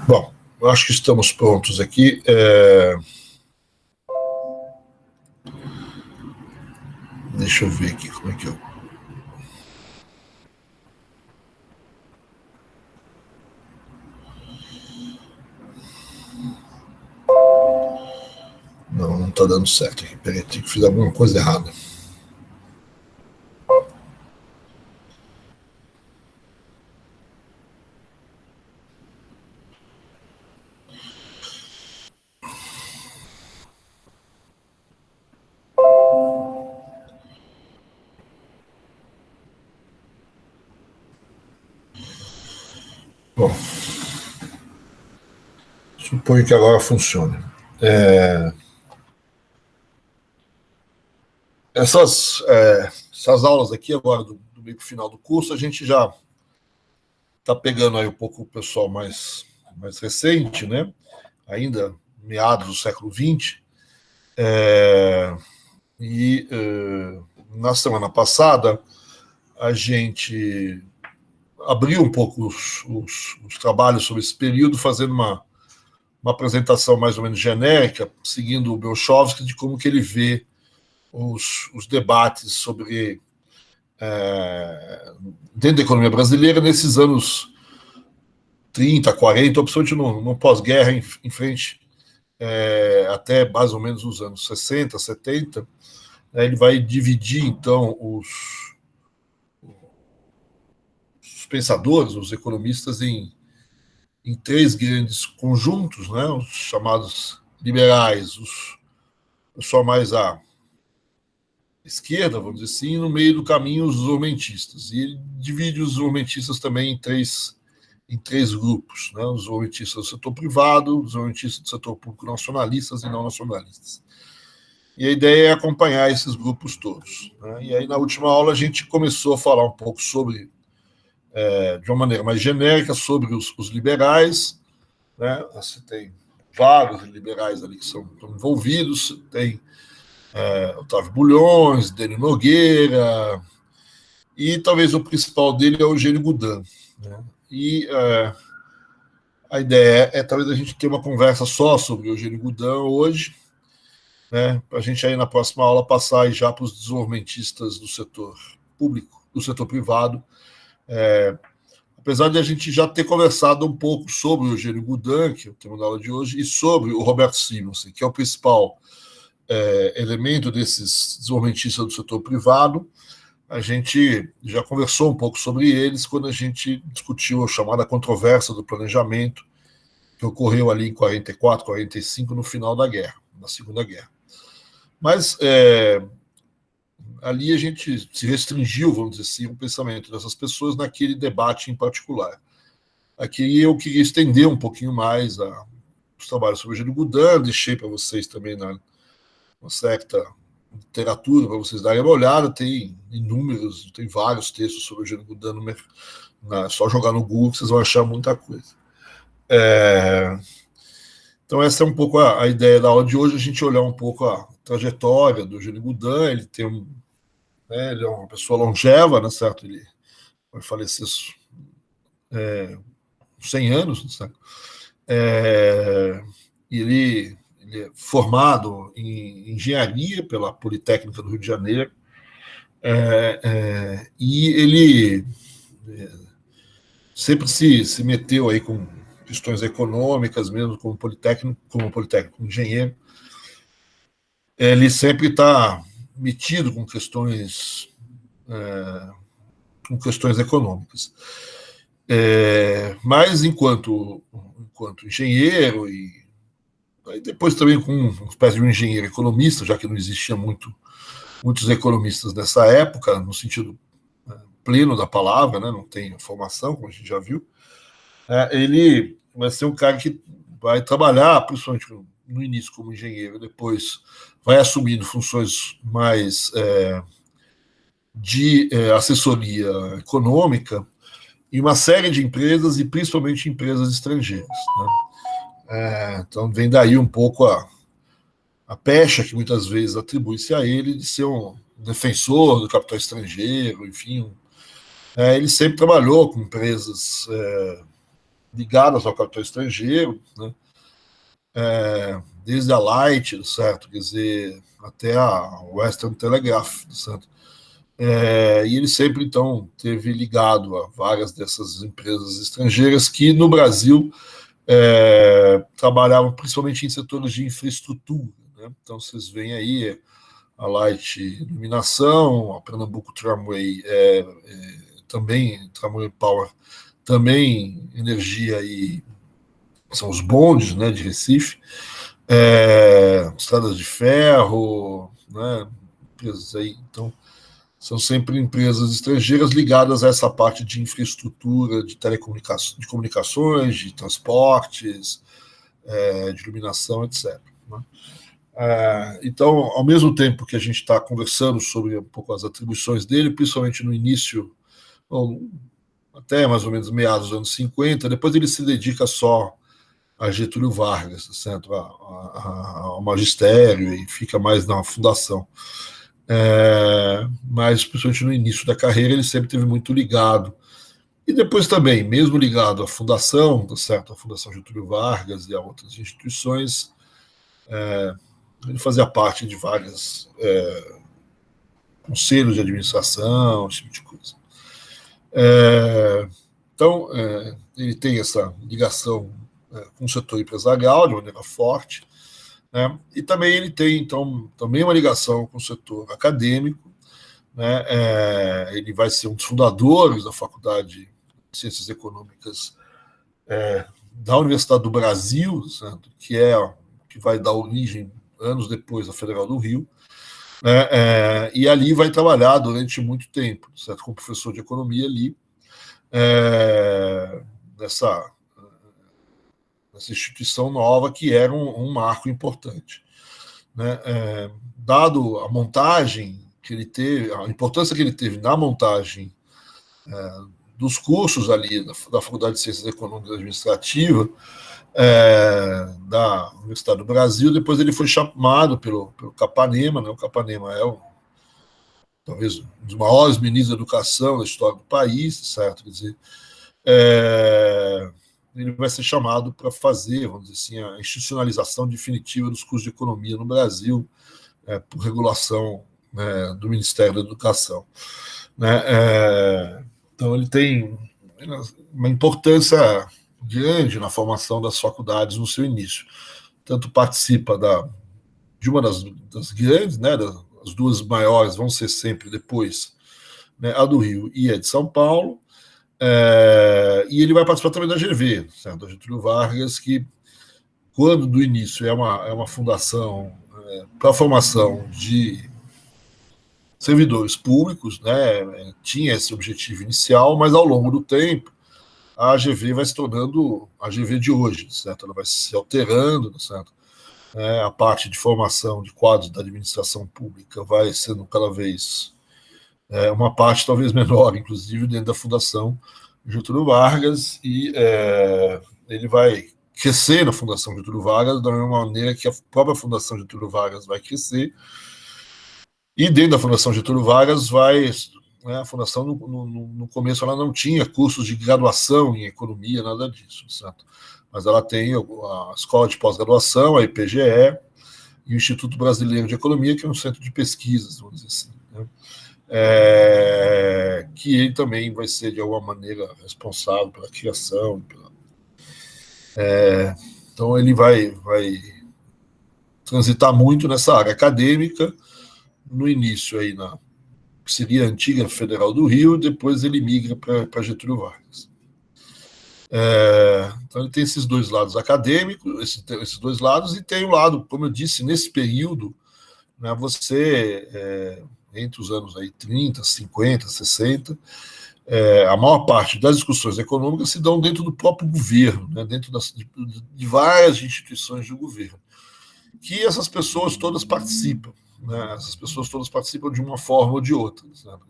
Bom, eu acho que estamos prontos aqui. Deixa eu ver aqui como é que eu... Não está dando certo aqui. Peraí, tinha que fazer alguma coisa errada. Bom, suponho que agora funcione. Essas aulas aqui agora do meio para o final do curso, a gente já está pegando aí um pouco o pessoal mais recente, né? Ainda meados do século XX. Na semana passada, a gente abriu um pouco os trabalhos sobre esse período, fazendo uma apresentação mais ou menos genérica, seguindo o Belchovsky, de como que ele vê os debates sobre dentro da economia brasileira nesses anos 30, 40, principalmente no pós-guerra, em frente até mais ou menos os anos 60, 70, ele vai dividir, então, os pensadores, os economistas, em três grandes conjuntos, né? Os chamados liberais, o pessoal mais à esquerda, vamos dizer assim, e no meio do caminho os desenvolvimentistas. E ele divide os desenvolvimentistas também em três grupos, né? Os desenvolvimentistas do setor privado, os desenvolvimentistas do setor público, nacionalistas e não nacionalistas. E a ideia é acompanhar esses grupos todos, né? E aí, na última aula, a gente começou a falar um pouco sobre, de uma maneira mais genérica, sobre os liberais, né? Você tem vários liberais ali que estão envolvidos, tem Otávio Bulhões, Dênio Nogueira, e talvez o principal dele é o Eugênio Goudin, né? E a ideia é talvez a gente ter uma conversa só sobre o Eugênio Goudin hoje, né, para a gente aí na próxima aula passar aí já para os desenvolvimentistas do setor público, do setor privado. Apesar de a gente já ter conversado um pouco sobre o Eugênio Goudin, que é o tema da aula de hoje, e sobre o Roberto Simonsen, que é o principal elemento desses desenvolvimentistas do setor privado. A gente já conversou um pouco sobre eles quando a gente discutiu a chamada controvérsia do planejamento, que ocorreu ali em 44, 45, no final da guerra, na Segunda Guerra. Mas ali a gente se restringiu, vamos dizer assim, o pensamento dessas pessoas naquele debate em particular. Aqui eu queria estender um pouquinho mais os trabalhos sobre o Eugênio Goudin, deixei para vocês também uma certa literatura para vocês darem uma olhada, tem inúmeros, tem vários textos sobre o Eugênio Goudin, só jogar no Google que vocês vão achar muita coisa. Então essa é um pouco a ideia da aula de hoje, a gente olhar um pouco a trajetória do Eugênio Goudin. Ele tem ele é uma pessoa longeva, né, certo? Ele vai falecer 100 anos, certo? Ele é formado em engenharia pela Politécnica do Rio de Janeiro, e ele sempre se meteu aí com questões econômicas, mesmo como politécnico engenheiro. Ele sempre está metido com questões econômicas. Mas enquanto engenheiro, e depois também com uma espécie de um engenheiro economista, já que não existia muitos economistas nessa época, no sentido pleno da palavra, né? Não tem formação, como a gente já viu. Ele vai ser um cara que vai trabalhar, principalmente no início como engenheiro, depois vai assumindo funções mais de assessoria econômica em uma série de empresas, e principalmente empresas estrangeiras, né? Então vem daí um pouco a pecha que muitas vezes atribui-se a ele de ser um defensor do capital estrangeiro, enfim, Ele sempre trabalhou com empresas ligadas ao capital estrangeiro, né? Desde a Light, certo? Quer dizer, até a Western Telegraph, certo? E ele sempre, então, teve ligado a várias dessas empresas estrangeiras que, no Brasil, trabalhavam principalmente em setores de infraestrutura, né? Então, vocês veem aí a Light Iluminação, a Pernambuco Tramway, também, Tramway Power, também energia e são os bondes, né, de Recife, estradas de ferro, né, empresas aí. Então, são sempre empresas estrangeiras ligadas a essa parte de infraestrutura, de de comunicações, de transportes, de iluminação, etc. Né? Então, ao mesmo tempo que a gente está conversando sobre um pouco as atribuições dele, principalmente no início, bom, até mais ou menos meados dos anos 50, depois ele se dedica só a Getúlio Vargas, certo? Ao magistério e fica mais na fundação. Mas, principalmente no início da carreira, ele sempre esteve muito ligado. E depois também, mesmo ligado à fundação, certo? A Fundação Getúlio Vargas e a outras instituições, ele fazia parte de vários conselhos de administração, esse tipo de coisa. Então, ele tem essa ligação com o setor empresarial de maneira forte, né? E também ele tem, então, também uma ligação com o setor acadêmico, né? Ele vai ser um dos fundadores da Faculdade de Ciências Econômicas da Universidade do Brasil, certo? Que vai dar origem, anos depois, à Federal do Rio, né? E ali vai trabalhar durante muito tempo, certo? Como professor de economia ali, nessa instituição nova que era um marco importante, né? Dado a montagem que ele teve, a importância que ele teve na montagem dos cursos ali da Faculdade de Ciências Econômicas e Administrativas da Universidade do Brasil, depois ele foi chamado pelo Capanema, né? O Capanema talvez um dos maiores ministros da educação da história do país, certo? Quer dizer, ele vai ser chamado para fazer, vamos dizer assim, a institucionalização definitiva dos cursos de economia no Brasil, por regulação, né, do Ministério da Educação, né? Então, ele tem uma importância grande na formação das faculdades no seu início. Tanto participa de uma das grandes, né, as duas maiores vão ser sempre depois, né, a do Rio e a de São Paulo, e ele vai participar também da GV, certo? Da Getúlio Vargas, que, quando do início é uma fundação para a formação de servidores públicos, né? Tinha esse objetivo inicial, mas ao longo do tempo a AGV vai se tornando a AGV de hoje, certo? Ela vai se alterando, certo? A parte de formação de quadros da administração pública vai sendo cada vez uma parte talvez menor, inclusive dentro da Fundação Getúlio Vargas, e ele vai crescer na Fundação Getúlio Vargas da mesma maneira que a própria Fundação Getúlio Vargas vai crescer. E dentro da Fundação Getúlio Vargas a Fundação no começo ela não tinha cursos de graduação em economia, nada disso, certo? Mas ela tem a Escola de Pós-Graduação, a IPGE, e o Instituto Brasileiro de Economia, que é um centro de pesquisas, vamos dizer assim, né? Que ele também vai ser, de alguma maneira, responsável pela criação. Então, ele vai transitar muito nessa área acadêmica, no início aí que seria a antiga Federal do Rio, depois ele migra para Getúlio Vargas. Então ele tem esses dois lados acadêmicos, esses dois lados, e tem o lado, como eu disse, nesse período, né, entre os anos aí 30, 50, 60, a maior parte das discussões econômicas se dão dentro do próprio governo, né, dentro de várias instituições do governo, que essas pessoas todas participam. Né, essas pessoas todas participam de uma forma ou de outra. Sabe?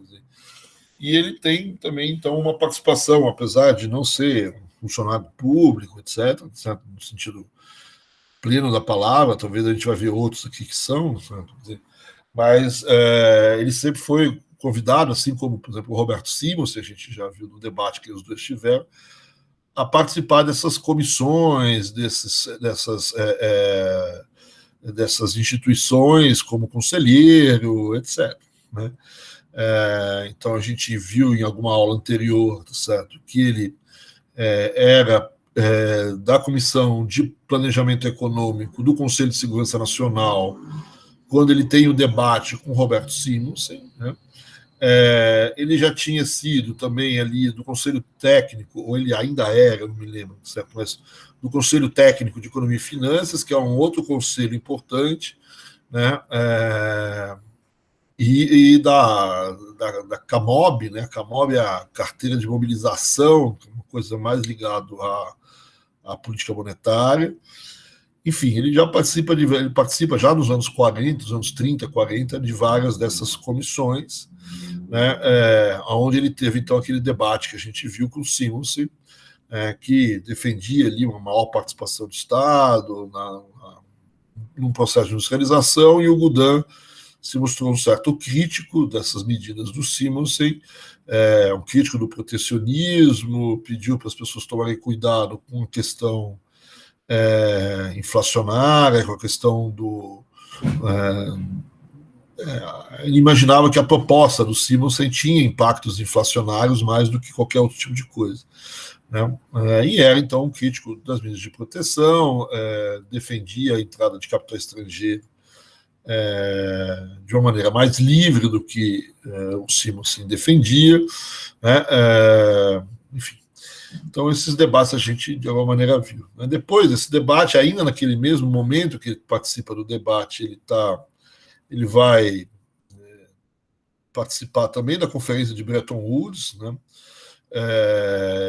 E ele tem também, então, uma participação, apesar de não ser funcionário público, etc., no sentido pleno da palavra, talvez a gente vai ver outros aqui que são, mas ele sempre foi convidado, assim como, por exemplo, o Roberto Simons, que a gente já viu no debate que os dois tiveram, a participar dessas comissões, dessas instituições como conselheiro, etc. Né? Então, a gente viu em alguma aula anterior, certo, que ele era da Comissão de Planejamento Econômico do Conselho de Segurança Nacional, quando ele tem o debate com Roberto Simonsen, né? Ele já tinha sido também ali do Conselho Técnico, ou ele ainda era, não me lembro, certo? Mas do Conselho Técnico de Economia e Finanças, que é um outro conselho importante, né? E da CAMOB, né? A CAMOB é a Carteira de Mobilização, uma coisa mais ligada à política monetária. Enfim, ele participa já nos anos 40, nos anos 30, 40, de várias dessas comissões, né, onde ele teve, então, aquele debate que a gente viu com o Simonsen, que defendia ali uma maior participação do Estado num processo de industrialização, e o Goudin se mostrou um certo crítico dessas medidas do Simonsen, um crítico do protecionismo, pediu para as pessoas tomarem cuidado com a questão inflacionária, com a questão do... ele imaginava que a proposta do Simonsen tinha impactos inflacionários mais do que qualquer outro tipo de coisa. Né? E era, então, um crítico das medidas de proteção, defendia a entrada de capital estrangeiro de uma maneira mais livre do que o Simonsen defendia, né? Enfim. Então, esses debates a gente, de alguma maneira, viu. Depois desse debate, ainda naquele mesmo momento que ele participa do debate, ele vai participar também da conferência de Bretton Woods, né?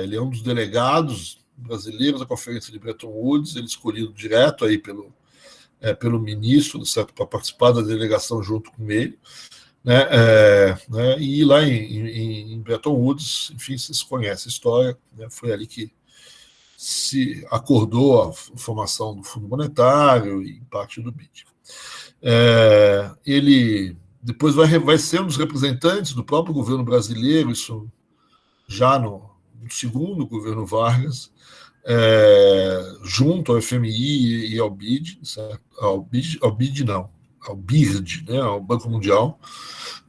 Ele é um dos delegados brasileiros da conferência de Bretton Woods, ele escolhido direto aí pelo ministro, certo, para participar da delegação junto com ele, né? E lá em Bretton Woods, enfim, vocês conhecem a história, né? Foi ali que se acordou a formação do Fundo Monetário e parte do BID. Ele depois vai ser um dos representantes do próprio governo brasileiro, isso já no segundo governo Vargas, junto ao FMI e ao BID, ao BID não, ao BIRD, né, ao Banco Mundial,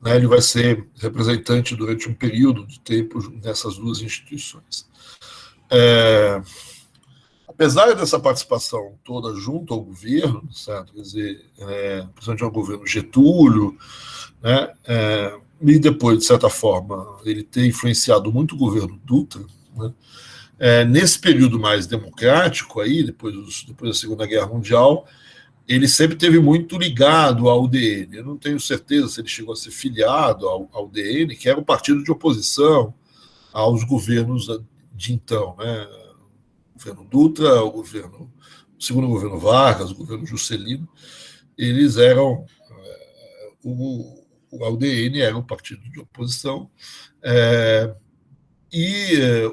né, ele vai ser representante durante um período de tempo nessas duas instituições. Apesar dessa participação toda junto ao governo, certo? Quer dizer, principalmente ao governo Getúlio, né, e depois, de certa forma, ele ter influenciado muito o governo Dutra, né, nesse período mais democrático, aí, depois da Segunda Guerra Mundial, ele sempre esteve muito ligado ao UDN. Eu não tenho certeza se ele chegou a ser filiado ao UDN, que era o partido de oposição aos governos de então, né? O governo Dutra, o segundo governo Vargas, o governo Juscelino, eles eram... O UDN era um partido de oposição,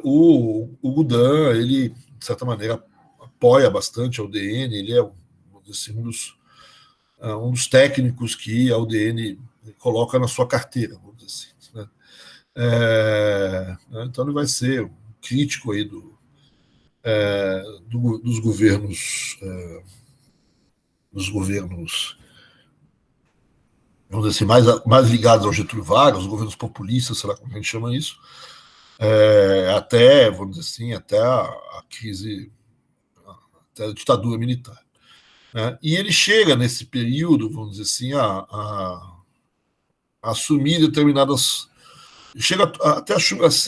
o Goudin, ele, de certa maneira, apoia bastante a UDN, ele é assim, um dos técnicos que a UDN coloca na sua carteira, vamos dizer assim. Né? Então ele vai ser um crítico aí dos governos, vamos dizer assim, mais ligados ao Getúlio Vargas, os governos populistas, sei lá como a gente chama isso, até, vamos dizer assim, até a crise, até a ditadura militar. E ele chega nesse período, vamos dizer assim, a assumir determinadas... Chega até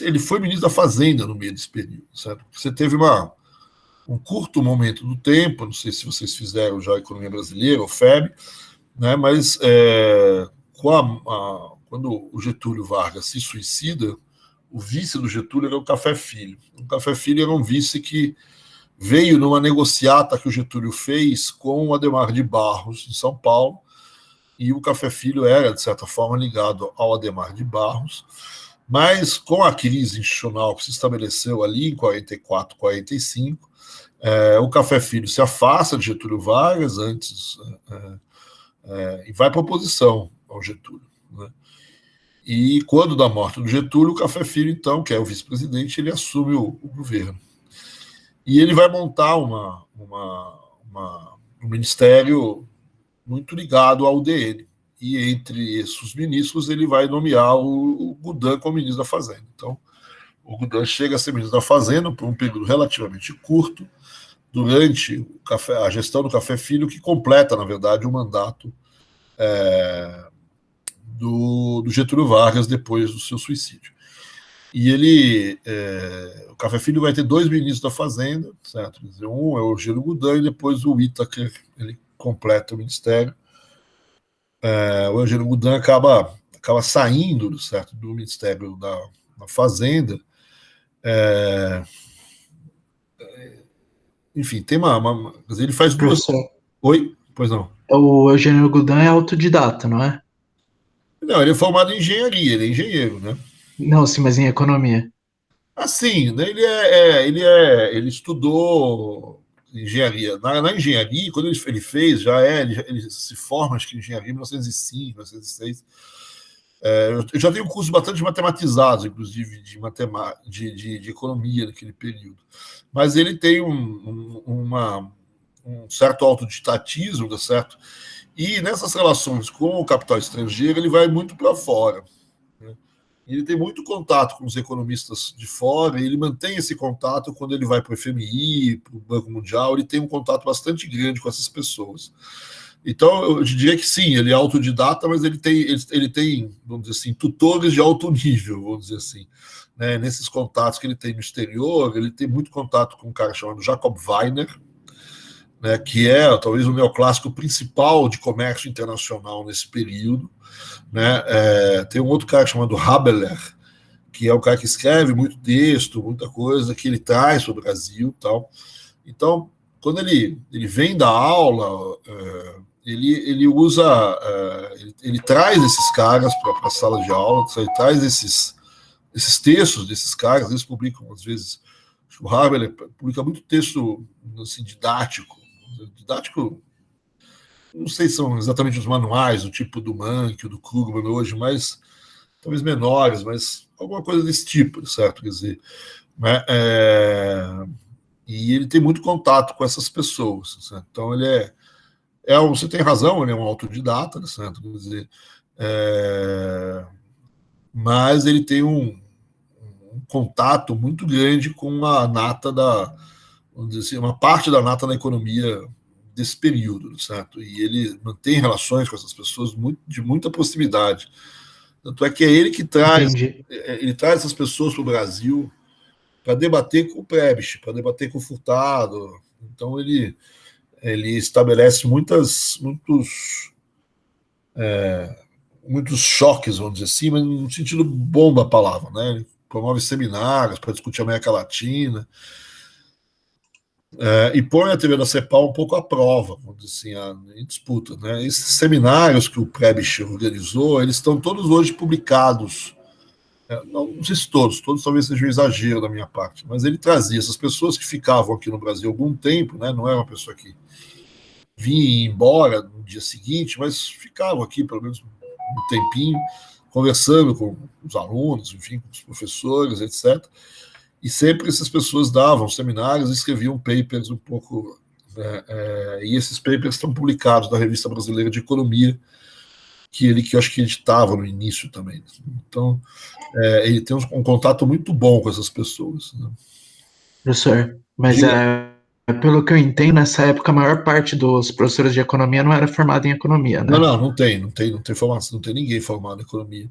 ele foi ministro da Fazenda no meio desse período, certo? Você teve um curto momento do tempo, não sei se vocês fizeram já a Economia Brasileira, o FEB, né? Mas quando o Getúlio Vargas se suicida, o vice do Getúlio era o Café Filho. O Café Filho era um vice que veio numa negociata que o Getúlio fez com o Adhemar de Barros, em São Paulo, e o Café Filho era, de certa forma, ligado ao Adhemar de Barros, mas com a crise institucional que se estabeleceu ali em 44, 45, o Café Filho se afasta de Getúlio Vargas e vai para a oposição ao Getúlio. Né? E quando da morte do Getúlio, o Café Filho, então, que é o vice-presidente, ele assume o governo. E ele vai montar um ministério muito ligado ao UDN. E entre esses ministros, ele vai nomear o Gudan como ministro da Fazenda. Então, o Gudan chega a ser ministro da Fazenda por um período relativamente curto, durante a gestão do Café Filho, que completa, na verdade, o mandato do Getúlio Vargas depois do seu suicídio. E o Café Filho vai ter 2 ministros da Fazenda, certo? Quer dizer, um é o Eugênio Goudin e depois o Whittaker, ele completa o ministério. O Eugênio Goudin acaba saindo, certo, do Ministério da Fazenda. Enfim, tem ele faz Professor, duas. Oi? Pois não. o Eugênio Goudin é autodidata, não é? Não, ele é formado em engenharia, ele é engenheiro, né? Não, sim, mas em economia. Assim, né, ele estudou engenharia. Na engenharia, quando ele fez, ele se forma, acho que em engenharia em 1905, 1906. Eu já tenho cursos bastante matematizados, inclusive, de economia naquele período. Mas ele tem um certo autodidatismo, tá certo? E nessas relações com o capital estrangeiro, ele vai muito para fora. Né? Ele tem muito contato com os economistas de fora, e ele mantém esse contato quando ele vai para o FMI, para o Banco Mundial, ele tem um contato bastante grande com essas pessoas. Então, eu diria que sim, ele é autodidata, mas ele tem, vamos dizer assim, tutores de alto nível, vamos dizer assim. Né? Nesses contatos que ele tem no exterior, ele tem muito contato com um cara chamado Jacob Weiner, né, que é talvez o neoclássico principal de comércio internacional nesse período. Né? Tem um outro cara chamado Habeler, que é o cara que escreve muito texto, muita coisa que ele traz sobre o Brasil, tal. Então, quando ele vem da aula, ele usa, ele traz esses caras para a sala de aula, ele traz esses textos desses caras, eles publicam às vezes. O Habeler publica muito texto assim, didático, não sei se são exatamente os manuais, do tipo do Mank, do Krugman hoje, mas talvez menores, mas alguma coisa desse tipo, certo? Quer dizer, né? E ele tem muito contato com essas pessoas, certo? Então ele você tem razão, ele é um autodidata, certo? Quer dizer, mas ele tem um contato muito grande com a nata vamos dizer assim, uma parte da nata da economia desse período, certo? E ele mantém relações com essas pessoas de muita proximidade. Tanto é que é ele que traz, Entendi. ele traz essas pessoas para o Brasil para debater com o Prebisch, para debater com o Furtado. Então ele estabelece muitos choques, vamos dizer assim, mas no sentido bom da palavra, né? Ele promove seminários para discutir a América Latina. E põe a TV da CEPAL um pouco à prova, vamos dizer assim, em disputa. Né? Esses seminários que o Prebisch organizou, eles estão todos hoje publicados. Não sei se todos talvez seja um exagero da minha parte, mas ele trazia essas pessoas que ficavam aqui no Brasil algum tempo, né? Não é uma pessoa que vinha e ia embora no dia seguinte, mas ficavam aqui pelo menos um tempinho, conversando com os alunos, enfim, com os professores, etc. E sempre essas pessoas davam seminários e escreviam papers um pouco. E esses papers estão publicados na Revista Brasileira de Economia, que eu acho que editava no início também. Então, ele tem um contato muito bom com essas pessoas. Né? Professor, mas pelo que eu entendo, nessa época a maior parte dos professores de economia não era formada em economia, né? Não tem formação, não tem ninguém formado em economia.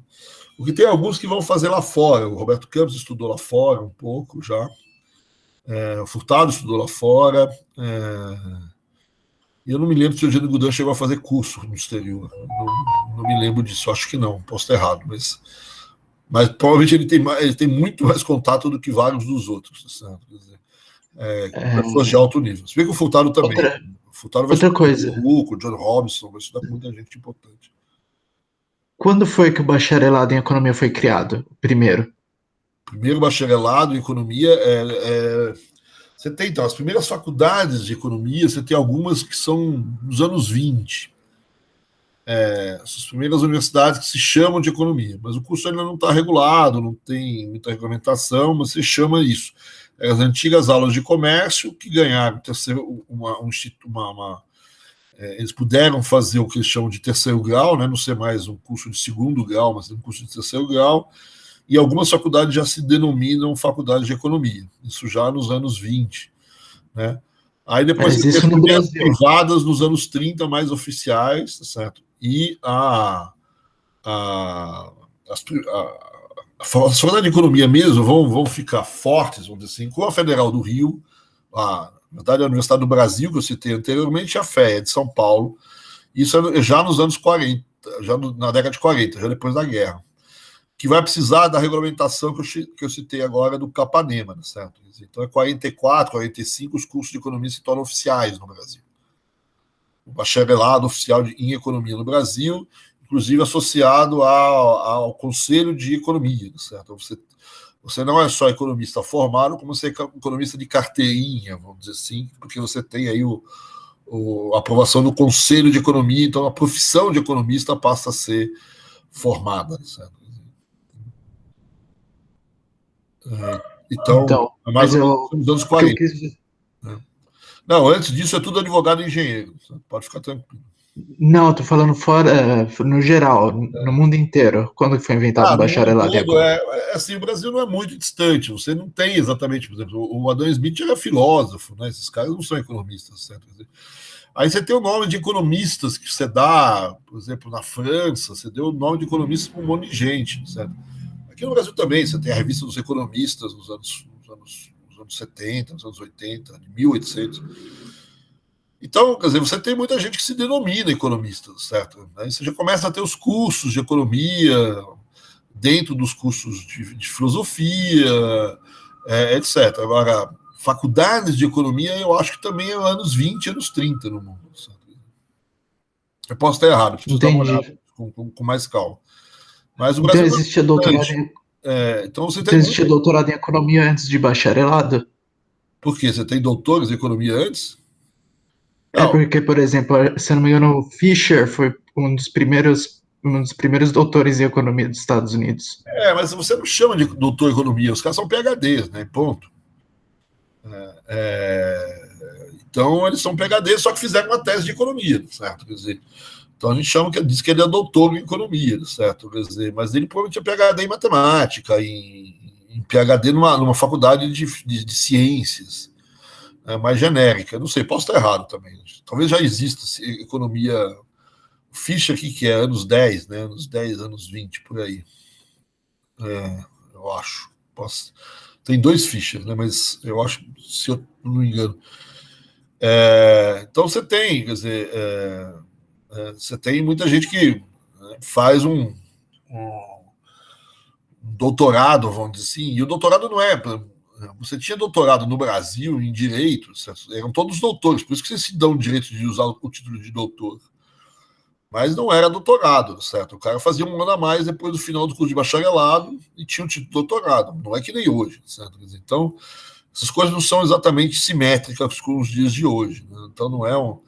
O que tem alguns que vão fazer lá fora. O Roberto Campos estudou lá fora um pouco já. O Furtado estudou lá fora. E eu não me lembro se o Eugênio Goudin chegou a fazer curso no exterior. Não me lembro disso, acho que não, posso estar errado, mas provavelmente ele tem muito mais contato do que vários dos outros, certo? Quer dizer, pessoas de alto nível. Se bem que o Furtado também. O Furtado vai outra estudar coisa. com o Hugo, o John Robinson, vai estudar com muita gente importante. Quando foi que o bacharelado em economia foi criado? Primeiro? Primeiro bacharelado em economia você tem, então, as primeiras faculdades de economia, você tem algumas que são dos anos 20. Essas primeiras universidades que se chamam de economia, mas o curso ainda não está regulado, não tem muita regulamentação, mas se chama isso. As antigas aulas de comércio que ganharam eles puderam fazer o que eles chamam de terceiro grau, né, não ser mais um curso de segundo grau, mas um curso de terceiro grau, e algumas faculdades já se denominam faculdade de economia, isso já nos anos 20, né? Aí depois Mas você tem isso as no primeiras Brasil. privadas nos anos 30 mais oficiais, tá certo? E as faculdades de economia mesmo vão ficar fortes, vamos dizer assim, com a Federal do Rio, na verdade a Universidade do Brasil, que eu citei anteriormente, a FEA de São Paulo, isso já nos anos 40, já na década de 40, já depois da guerra, que vai precisar da regulamentação que eu citei agora do Capanema, certo? Então é 44, 45, os cursos de economia se tornam oficiais no Brasil. O bacharelado oficial em economia no Brasil, inclusive associado ao Conselho de Economia, certo? Você não é só economista formado, como você é economista de carteirinha, vamos dizer assim, porque você tem aí a aprovação do Conselho de Economia, então a profissão de economista passa a ser formada, certo? Então, Então, é mais mas ou menos eu, nos anos o que eu 40. quis, Né? Não, antes disso é tudo advogado e engenheiro. Pode ficar tranquilo. não, eu tô falando fora, no geral, no mundo inteiro. Quando que foi inventado um No mundo bacharelado em todo, economia? assim, o Brasil não é muito distante. Você não tem exatamente, por exemplo, o Adam Smith era filósofo, né? Esses caras não são economistas, certo? Aí você tem o nome de economistas que você dá, por exemplo, na França, você deu o nome de economistas para um monte de gente, certo? Aqui no Brasil também, você tem a revista dos economistas nos anos 70, nos anos 80, de 1800. Então, quer dizer, você tem muita gente que se denomina economista, certo? Aí você já começa a ter os cursos de economia dentro dos cursos de filosofia, etc. Agora, faculdades de economia, eu acho que também é anos 20, anos 30 no mundo. Certo? Eu posso estar errado, preciso dar uma olhada Entendi. com mais calma. Mas o Então Brasil não é existia doutorado importante. em, Então você tem então muito. existia doutorado em economia antes de bacharelado? Por quê? Você tem doutores em economia antes? É Não. porque, por exemplo, se eu não me engano, o Fisher foi um dos primeiros doutores em economia dos Estados Unidos. Mas você não chama de doutor em economia, os caras são PhDs, né? Ponto. Então, eles são PhDs, só que fizeram uma tese de economia, certo? Quer dizer, então a gente diz que ele é doutor em economia, certo? Quer dizer, mas ele provavelmente é PhD em matemática, em PhD numa faculdade de ciências, né, mais genérica. Não sei, posso estar errado também. Talvez já exista economia. Ficha aqui que é anos 10, né? Anos 10, anos 20, por aí. Eu acho. Tem dois fichas, né? Mas eu acho, se eu não me engano. Então você tem, quer dizer, você tem muita gente que, né, faz um doutorado, vamos dizer assim, e o doutorado não é. Você tinha doutorado no Brasil em direito, certo? Eram todos doutores, por isso que vocês se dão o direito de usar o título de doutor. Mas não era doutorado, certo? O cara fazia um ano a mais depois do final do curso de bacharelado e tinha o título de doutorado. Não é que nem hoje, certo? Então, essas coisas não são exatamente simétricas com os dias de hoje. Né? Então, não é um.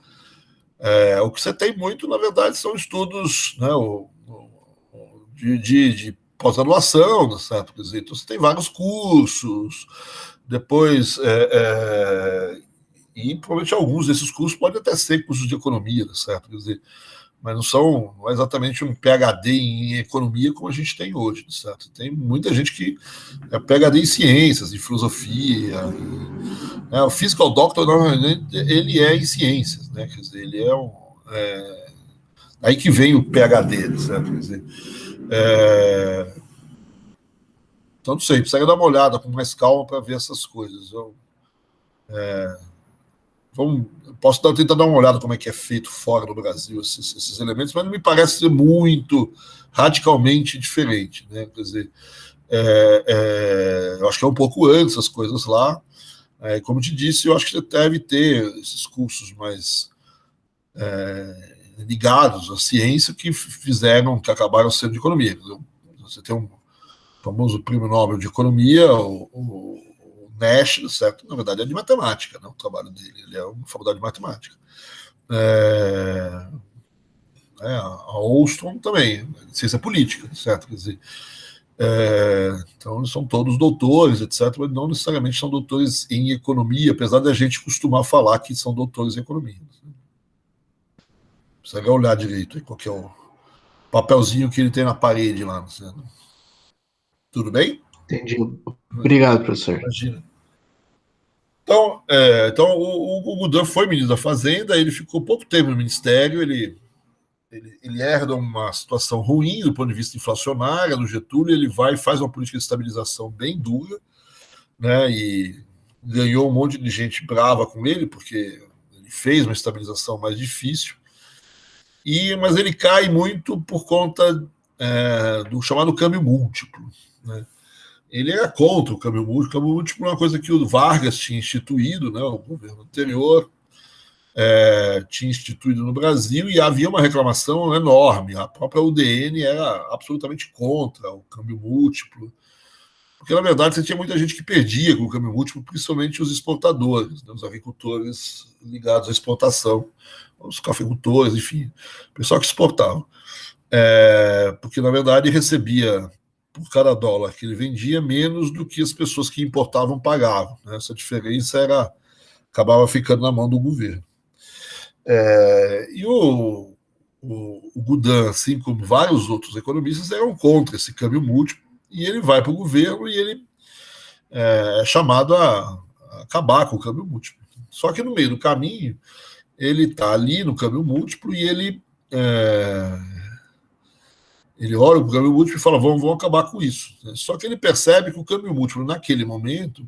O que você tem muito, na verdade, são estudos, né, de pós-graduação, certo? Quer dizer, então você tem vários cursos, depois. E provavelmente alguns desses cursos podem até ser cursos de economia, certo? Quer dizer, mas não é exatamente um PhD em economia como a gente tem hoje, certo? Tem muita gente que é PhD em ciências, em filosofia. O Physical Doctor, normalmente, ele é em ciências, né? Quer dizer, ele é um. Aí que vem o PhD, certo? Quer dizer, então, não sei, precisa dar uma olhada com mais calma para ver essas coisas. Posso tentar dar uma olhada como é que é feito fora do Brasil esses elementos, mas não me parece ser muito radicalmente diferente, né? Quer dizer, eu acho que é um pouco antes as coisas lá. Como te disse, eu acho que você deve ter esses cursos mais ligados à ciência que acabaram sendo de economia. Você tem um famoso prêmio Nobel de Economia, o Nash, certo? Na verdade é de matemática, né? O trabalho dele, ele é uma faculdade de matemática. né? A Ostrom também, ciência política, certo? Quer dizer, então eles são todos doutores, etc., mas não necessariamente são doutores em economia, apesar da gente costumar falar que são doutores em economia. Precisa olhar direito aí qual que é o papelzinho que ele tem na parede lá. Tudo bem? Entendi. Obrigado, professor. Imagina. Então o Gudan foi ministro da Fazenda, ele ficou pouco tempo no ministério, ele herda uma situação ruim do ponto de vista inflacionário do Getúlio, ele vai e faz uma política de estabilização bem dura, né, e ganhou um monte de gente brava com ele, porque ele fez uma estabilização mais difícil, mas ele cai muito por conta do chamado câmbio múltiplo, né. Ele era contra o câmbio múltiplo. O câmbio múltiplo é uma coisa que o Vargas tinha instituído, né, o governo anterior tinha instituído no Brasil, e havia uma reclamação enorme. A própria UDN era absolutamente contra o câmbio múltiplo, porque, na verdade, você tinha muita gente que perdia com o câmbio múltiplo, principalmente os exportadores, né, os agricultores ligados à exportação, os cafeicultores, enfim, o pessoal que exportava. Porque, na verdade, recebia por cada dólar que ele vendia menos do que as pessoas que importavam pagavam, né? Essa diferença acabava ficando na mão do governo. E o Gudan, assim como vários outros economistas, eram contra esse câmbio múltiplo, e ele vai para o governo e ele é chamado a acabar com o câmbio múltiplo. Só que no meio do caminho, ele está ali no câmbio múltiplo e ele olha o câmbio múltiplo e fala, vamos acabar com isso. Só que ele percebe que o câmbio múltiplo, naquele momento,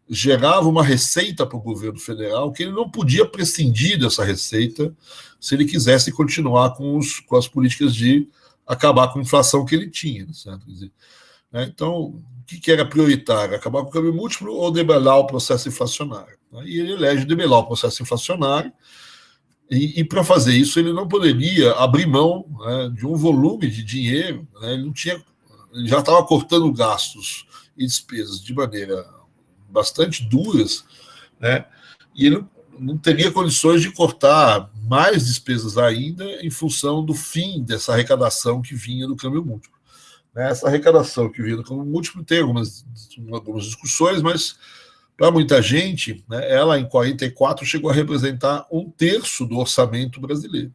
gerava uma receita para o governo federal que ele não podia prescindir dessa receita se ele quisesse continuar com as políticas de acabar com a inflação que ele tinha. Certo? Quer dizer, então, o que era prioritário? Acabar com o câmbio múltiplo ou debelar o processo inflacionário? E ele elege debelar o processo inflacionário, e para fazer isso ele não poderia abrir mão, né, de um volume de dinheiro, né, ele já estava cortando gastos e despesas de maneira bastante duras, né, e ele não teria condições de cortar mais despesas ainda em função do fim dessa arrecadação que vinha do câmbio múltiplo. Essa arrecadação que vinha do câmbio múltiplo tem algumas discussões, mas para muita gente, né, ela em 44 chegou a representar 1/3 do orçamento brasileiro,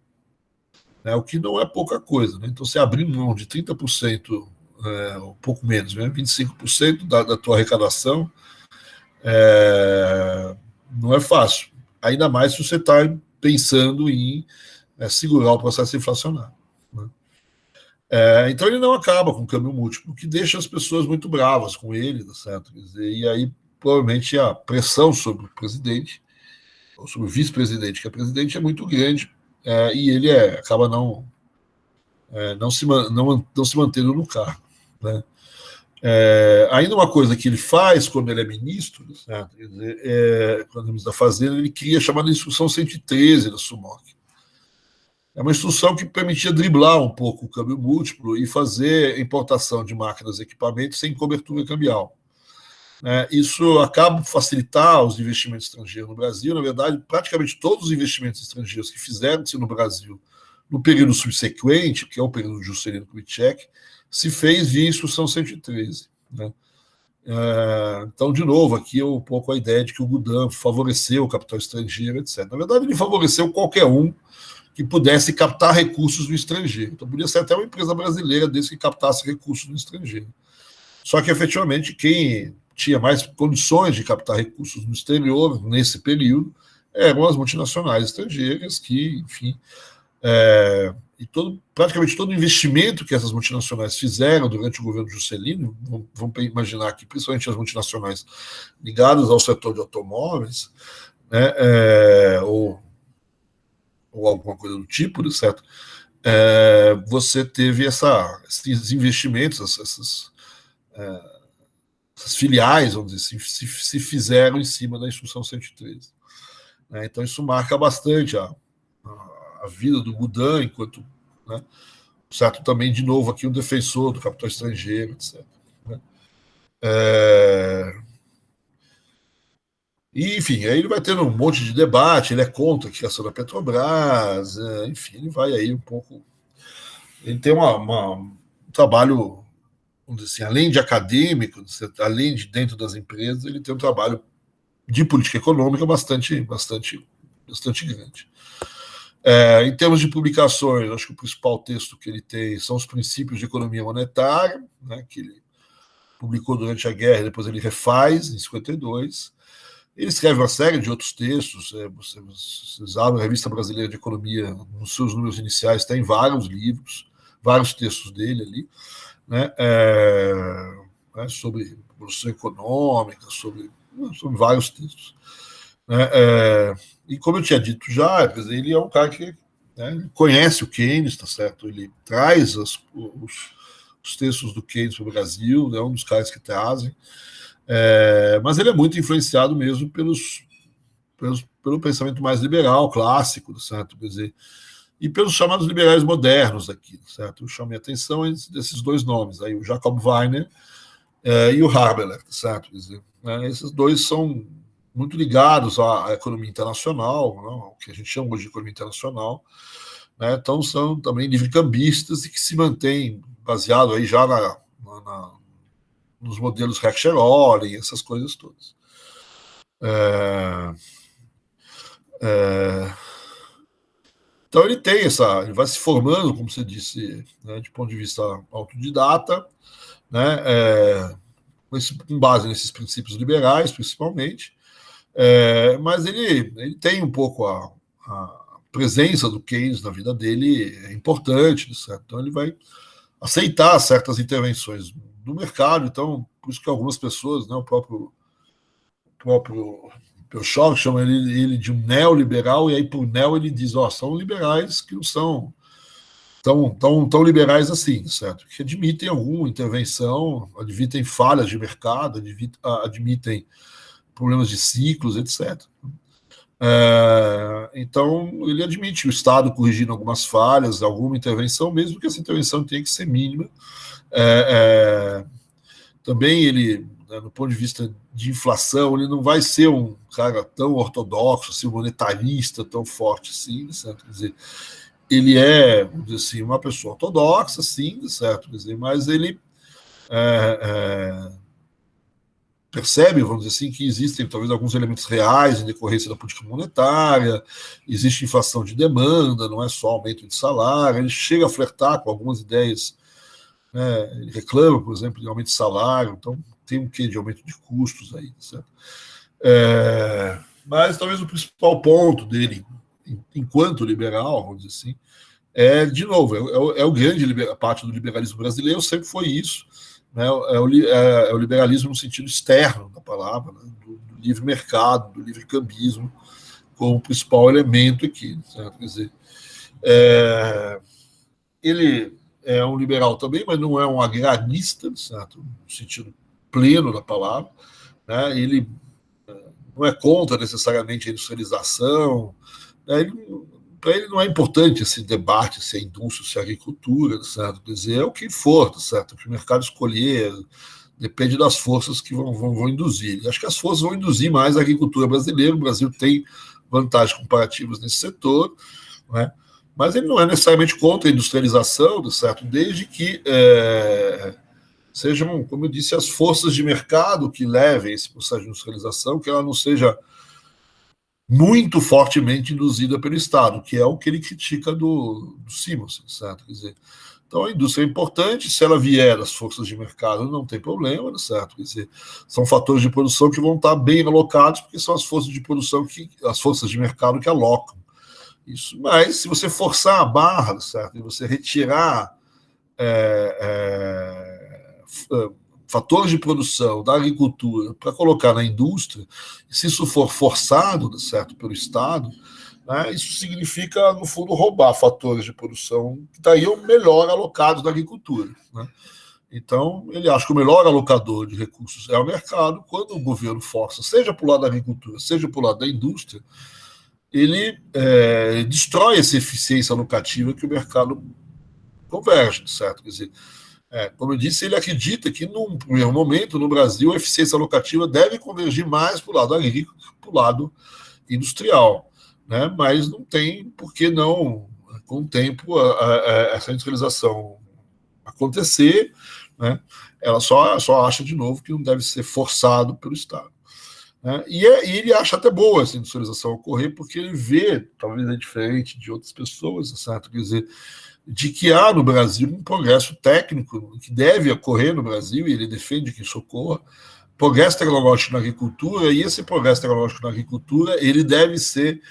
né, o que não é pouca coisa. Né? Então, você abrir mão de 30%, um pouco menos, né, 25% da tua arrecadação, não é fácil. Ainda mais se você está pensando em segurar o processo inflacionário. Né? Então, ele não acaba com o câmbio múltiplo, o que deixa as pessoas muito bravas com ele, certo? Quer dizer, e aí provavelmente a pressão sobre o presidente, ou sobre o vice-presidente, que é presidente, é muito grande, e ele acaba não se mantendo no cargo. Né? Ainda uma coisa que ele faz quando ele é ministro, certo? Quer dizer, quando é ministro da Fazenda, ele cria a chamada Instrução 113 da SUMOC. É uma instrução que permitia driblar um pouco o câmbio múltiplo e fazer importação de máquinas e equipamentos sem cobertura cambial. Isso acaba por facilitar os investimentos estrangeiros no Brasil. Na verdade, praticamente todos os investimentos estrangeiros que fizeram-se no Brasil no período subsequente, que é o período Juscelino Kubitschek, se fez via Instrução 113. Né? Então, de novo, aqui é um pouco a ideia de que o Gudan favoreceu o capital estrangeiro, etc. Na verdade, ele favoreceu qualquer um que pudesse captar recursos no estrangeiro. Então, podia ser até uma empresa brasileira desde que captasse recursos no estrangeiro. Só que, efetivamente, quem tinha mais condições de captar recursos no exterior, nesse período, eram as multinacionais estrangeiras que, enfim, praticamente todo o investimento que essas multinacionais fizeram durante o governo Juscelino, vamos imaginar que principalmente as multinacionais ligadas ao setor de automóveis, né, ou alguma coisa do tipo, certo? Você teve esses investimentos, essas filiais, vamos dizer assim, se fizeram em cima da Instrução 113. Então, isso marca bastante a vida do Gudan, enquanto, né, certo, também, de novo, aqui um defensor do capital estrangeiro, etc. Né? E, enfim, aí ele vai tendo um monte de debate, ele é contra a criação da Petrobras, enfim, ele vai aí um pouco ele tem um trabalho, vamos dizer assim, além de acadêmico, além de dentro das empresas, ele tem um trabalho de política econômica bastante grande. Em termos de publicações, acho que o principal texto que ele tem são os princípios de economia monetária, né, que ele publicou durante a guerra, depois ele refaz em 52. Ele escreve uma série de outros textos. Vocês abrem a Revista Brasileira de Economia, nos seus números iniciais, tem vários livros, vários textos dele ali, né, sobre evolução econômica, sobre vários textos. E como eu tinha dito já, ele é um cara que, né, conhece o Keynes, tá certo? Ele traz os textos do Keynes para o Brasil, é um dos caras que trazem, mas ele é muito influenciado mesmo pelo pensamento mais liberal, clássico, certo? Quer dizer, e pelos chamados liberais modernos aqui, certo? Eu chamei a atenção desses dois nomes, aí, o Jacob Weiner e o Haberler, certo? Quer dizer, esses dois são muito ligados à economia internacional, não, o que a gente chama hoje de economia internacional, né? Então são também livricambistas e que se mantêm baseado aí já nos modelos Heckscher-Ohlin, essas coisas todas. Então ele tem ele vai se formando, como você disse, né, de ponto de vista autodidata, né, com base nesses princípios liberais, principalmente, mas ele tem um pouco a presença do Keynes na vida dele, é importante, certo? Então ele vai aceitar certas intervenções do mercado. Então, por isso que algumas pessoas, né, o próprio Schor chama ele de um neoliberal, e aí por neo ele diz, são liberais que não são tão liberais assim, certo? Que admitem alguma intervenção, admitem falhas de mercado, admitem problemas de ciclos, etc. Então, ele admite o Estado corrigindo algumas falhas, alguma intervenção, mesmo que essa intervenção tenha que ser mínima. Também ele, né, no ponto de vista de inflação, ele não vai ser um cara tão ortodoxo, assim, monetarista tão forte assim, certo? Quer dizer, ele é, vamos dizer assim, uma pessoa ortodoxa, sim, certo? Quer dizer, mas ele percebe, vamos dizer assim, que existem talvez alguns elementos reais em decorrência da política monetária, existe inflação de demanda, não é só aumento de salário, ele chega a flertar com algumas ideias, né, ele reclama, por exemplo, de aumento de salário, então tem um quê de aumento de custos aí, certo? Mas talvez o principal ponto dele, enquanto liberal, vamos dizer assim, de novo, é o grande parte do liberalismo brasileiro, sempre foi isso, né? É o liberalismo no sentido externo da palavra, né? do livre mercado, do livre cambismo, como principal elemento aqui, certo? Quer dizer, ele é um liberal também, mas não é um agrarista, certo? No sentido pleno da palavra, né? Ele não é contra necessariamente a industrialização, né? Para ele não é importante esse debate se é indústria, se é agricultura, certo? Quer dizer, é o que for, certo? O que o mercado escolher depende das forças que vão induzir. Acho que as forças vão induzir mais a agricultura brasileira. O Brasil tem vantagens comparativas nesse setor, né? Mas ele não é necessariamente contra a industrialização, certo? Desde que sejam, como eu disse, as forças de mercado que levem esse processo de industrialização, que ela não seja muito fortemente induzida pelo Estado, que é o que ele critica do Simons, certo? Quer dizer, então a indústria é importante, se ela vier das forças de mercado não tem problema, certo? Quer dizer, são fatores de produção que vão estar bem alocados, porque são as forças de produção as forças de mercado que alocam isso. Mas se você forçar a barra, certo? E você retirar fatores de produção da agricultura para colocar na indústria, se isso for forçado, certo, pelo Estado, né, isso significa, no fundo, roubar fatores de produção que estariam melhor alocados na agricultura, né? Então, ele acha que o melhor alocador de recursos é o mercado. Quando o governo força, seja para o lado da agricultura, seja para o lado da indústria, ele destrói essa eficiência alocativa que o mercado converge, certo? Quer dizer, como eu disse, ele acredita que, num primeiro momento, no Brasil, a eficiência alocativa deve convergir mais para o lado agrícola que para o lado industrial, né? Mas não tem por que não com o tempo, essa industrialização acontecer, né, ela só acha de novo que não deve ser forçado pelo Estado. Né? E ele acha até boa essa industrialização ocorrer, porque ele vê, talvez é diferente de outras pessoas, certo? Quer dizer, de que há no Brasil um progresso técnico que deve ocorrer no Brasil, e ele defende que isso ocorra, progresso tecnológico na agricultura, e esse progresso tecnológico na agricultura ele deve ser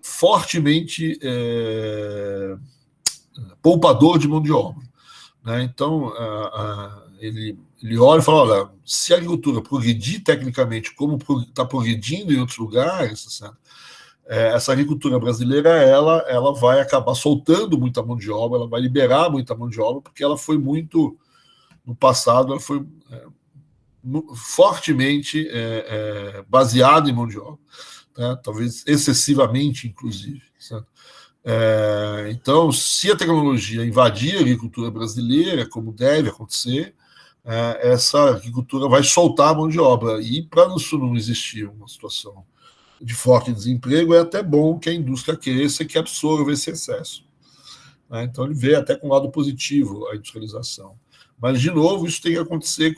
fortemente poupador de mão de obra. Né? Então, ele olha e fala, olha, se a agricultura progredir tecnicamente como está progredindo em outros lugares, certo? Essa agricultura brasileira ela vai acabar soltando muita mão de obra, ela vai liberar muita mão de obra, porque ela foi muito, no passado, ela foi fortemente baseada em mão de obra, né? Talvez excessivamente, inclusive. Certo? Então, se a tecnologia invadir a agricultura brasileira, como deve acontecer, essa agricultura vai soltar a mão de obra. E para isso não existir uma situação de forte desemprego, é até bom que a indústria cresça e que absorva esse excesso. Né? Então, ele vê até com um lado positivo a industrialização. Mas, de novo, isso tem que acontecer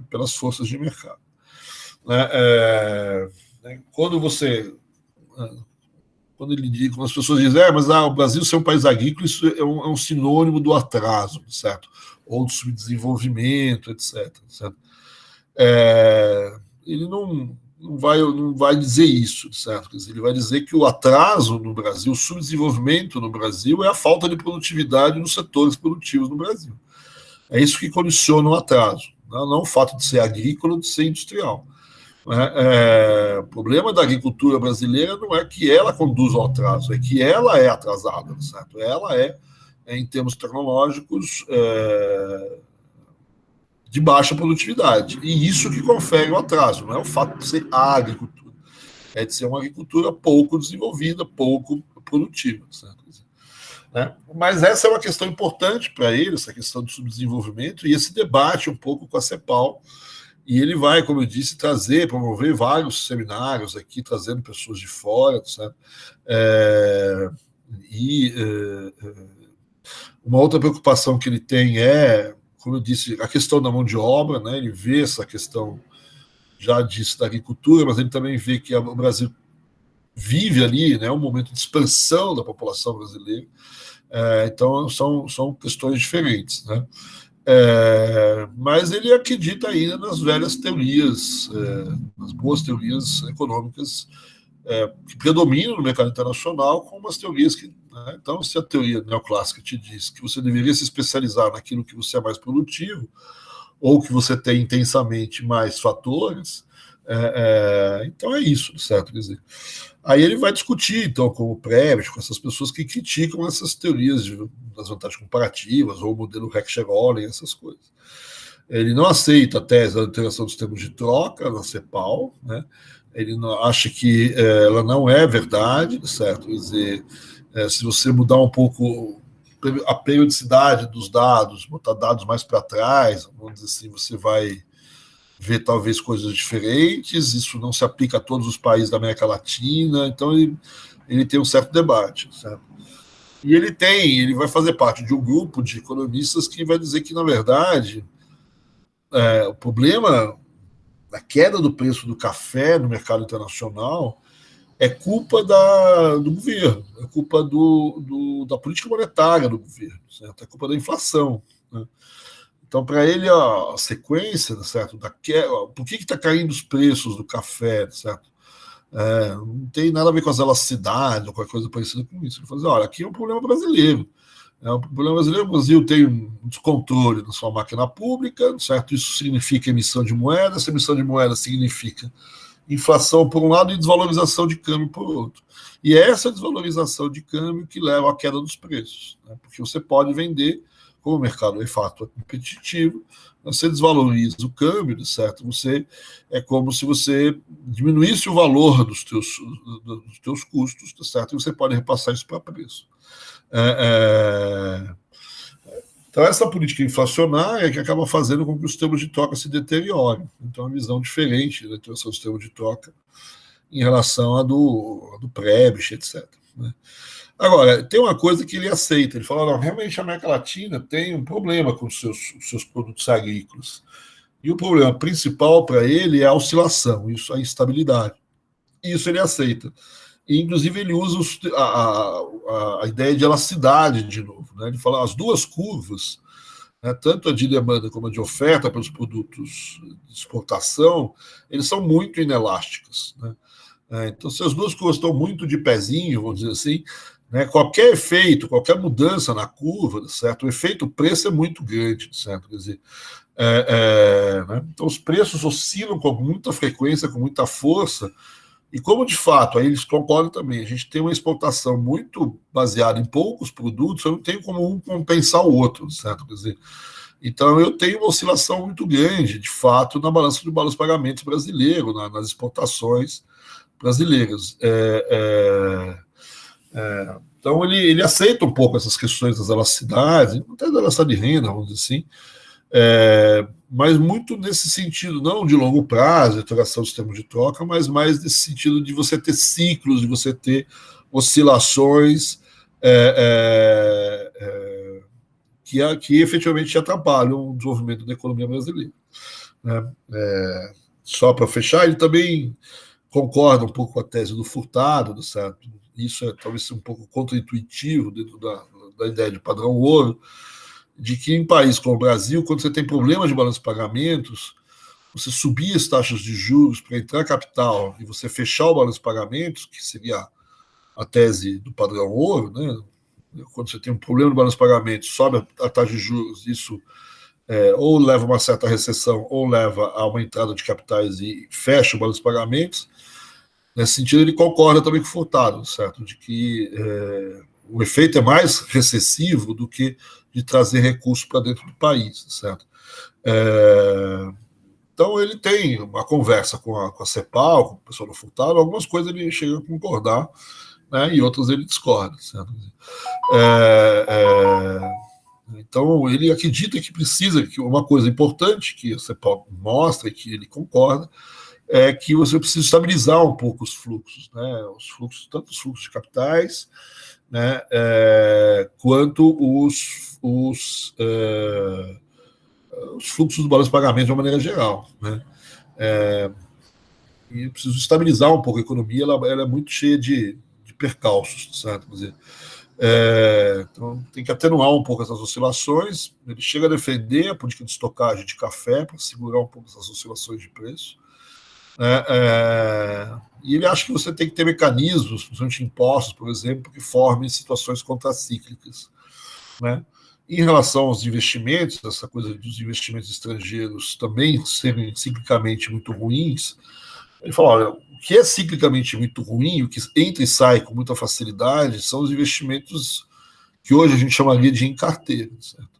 pelas forças de mercado. Quando as pessoas dizem, mas o Brasil ser um país agrícola, isso é um sinônimo do atraso, certo? Ou do subdesenvolvimento, etc. Certo? Ele não vai dizer isso, certo? Quer dizer, ele vai dizer que o atraso no Brasil, o subdesenvolvimento no Brasil é a falta de produtividade nos setores produtivos no Brasil. É isso que condiciona o atraso, não o fato de ser agrícola ou de ser industrial. O problema da agricultura brasileira não é que ela conduza ao atraso, é que ela é atrasada, certo? Ela em termos tecnológicos, de baixa produtividade. E isso que confere o atraso, não é o fato de ser a agricultura, é de ser uma agricultura pouco desenvolvida, pouco produtiva, certo? Mas essa é uma questão importante para ele, essa questão do subdesenvolvimento, e esse debate um pouco com a CEPAL. E ele vai, como eu disse, promover vários seminários aqui, trazendo pessoas de fora, certo? Uma outra preocupação que ele tem como eu disse, a questão da mão de obra, né? Ele vê essa questão, já disse, da agricultura, mas ele também vê que o Brasil vive ali, né, um momento de expansão da população brasileira. Então, são questões diferentes, né? Mas ele acredita ainda nas velhas teorias, nas boas teorias econômicas que predominam no mercado internacional, com umas teorias que... Né, então, se a teoria neoclássica te diz que você deveria se especializar naquilo que você é mais produtivo, ou que você tem intensamente mais fatores, então é isso, certo? Quer dizer, aí ele vai discutir, então, com o Prebisch, com essas pessoas que criticam essas teorias das vantagens comparativas, ou o modelo Heck-Sherollen, essas coisas. Ele não aceita a tese da alteração dos termos de troca na CEPAL, né? Ele acha que ela não é verdade, certo? Quer dizer, se você mudar um pouco a periodicidade dos dados, botar dados mais para trás, vamos dizer assim, você vai ver talvez coisas diferentes, isso não se aplica a todos os países da América Latina, então ele tem um certo debate, certo? E ele vai fazer parte de um grupo de economistas que vai dizer que, na verdade, o problema da queda do preço do café no mercado internacional é culpa do governo, é culpa da política monetária do governo, certo? É culpa da inflação, né? Então, para ele, a sequência, certo, por que está caindo os preços do café, certo? Não tem nada a ver com as elasticidades ou qualquer coisa parecida com isso. Ele fala assim, olha, aqui é um problema brasileiro. O problema brasileiro, o Brasil tem um descontrole na sua máquina pública, certo? Isso significa emissão de moeda, essa emissão de moeda significa inflação por um lado e desvalorização de câmbio por outro. E é essa desvalorização de câmbio que leva à queda dos preços, né? Porque você pode vender, como o mercado de fato é competitivo, você desvaloriza o câmbio, certo? É como se você diminuísse o valor dos teus custos, certo? E você pode repassar isso para preço. Então, essa política inflacionária é que acaba fazendo com que os termos de troca se deteriorem. Então, é uma visão diferente da atuação dos termos de troca em relação à do Prebisch, etc. Né? Agora, tem uma coisa que ele aceita, ele fala, não, realmente a América Latina tem um problema com os seus produtos agrícolas. E o problema principal para ele é a oscilação, isso, a instabilidade. Isso ele aceita. E, inclusive, ele usa a ideia de elasticidade de novo. Né? Ele fala as duas curvas, né, tanto a de demanda como a de oferta pelos produtos de exportação, eles são muito inelásticas. Né? Então, se as duas curvas estão muito de pezinho, vamos dizer assim, né, qualquer efeito, qualquer mudança na curva, certo? O efeito preço é muito grande, certo? Quer dizer, né? Então, os preços oscilam com muita frequência, com muita força, e como de fato, aí eles concordam também, a gente tem uma exportação muito baseada em poucos produtos, eu não tenho como um compensar o outro, certo? Quer dizer, então eu tenho uma oscilação muito grande, de fato, na balança de pagamentos brasileiro, nas exportações brasileiras. Então ele aceita um pouco essas questões das elasticidades, até da elasticidade de renda, vamos dizer assim, mas muito nesse sentido, não de longo prazo, alteração dos termos de troca, mas mais nesse sentido de você ter ciclos, de você ter oscilações que efetivamente atrapalham o desenvolvimento da economia brasileira. Né? Só para fechar, ele também concorda um pouco com a tese do Furtado, certo? Isso é talvez um pouco contraintuitivo dentro da ideia de padrão ouro, de que em países como o Brasil, quando você tem problemas de balanço de pagamentos, você subir as taxas de juros para entrar capital e você fechar o balanço de pagamentos, que seria a tese do padrão ouro, né? Quando você tem um problema no balanço de pagamentos, sobe a taxa de juros, isso ou leva a uma certa recessão, ou leva a uma entrada de capitais e fecha o balanço de pagamentos. Nesse sentido, ele concorda também com o Furtado, certo? De que o efeito é mais recessivo do que de trazer recursos para dentro do país, certo? Então, ele tem uma conversa com a CEPAL, com o pessoal do Furtado, algumas coisas ele chega a concordar, né, e outras ele discorda, certo? Então, ele acredita que precisa, que uma coisa importante que a CEPAL mostra e que ele concorda, é que você precisa estabilizar um pouco os fluxos, né? Os fluxos, tanto os fluxos de capitais, né, quanto os fluxos do balanço de pagamento de uma maneira geral, né? E eu preciso estabilizar um pouco a economia, ela é muito cheia de percalços, certo? Quer dizer, então tem que atenuar um pouco essas oscilações. Ele chega a defender a política de estocagem de café para segurar um pouco essas oscilações de preço. E ele acha que você tem que ter mecanismos, principalmente impostos, por exemplo, que formem situações contracíclicas. Né? Em relação aos investimentos, essa coisa dos investimentos estrangeiros também serem ciclicamente muito ruins, ele fala, olha, o que é ciclicamente muito ruim, o que entra e sai com muita facilidade, são os investimentos que hoje a gente chamaria de em carteira, certo?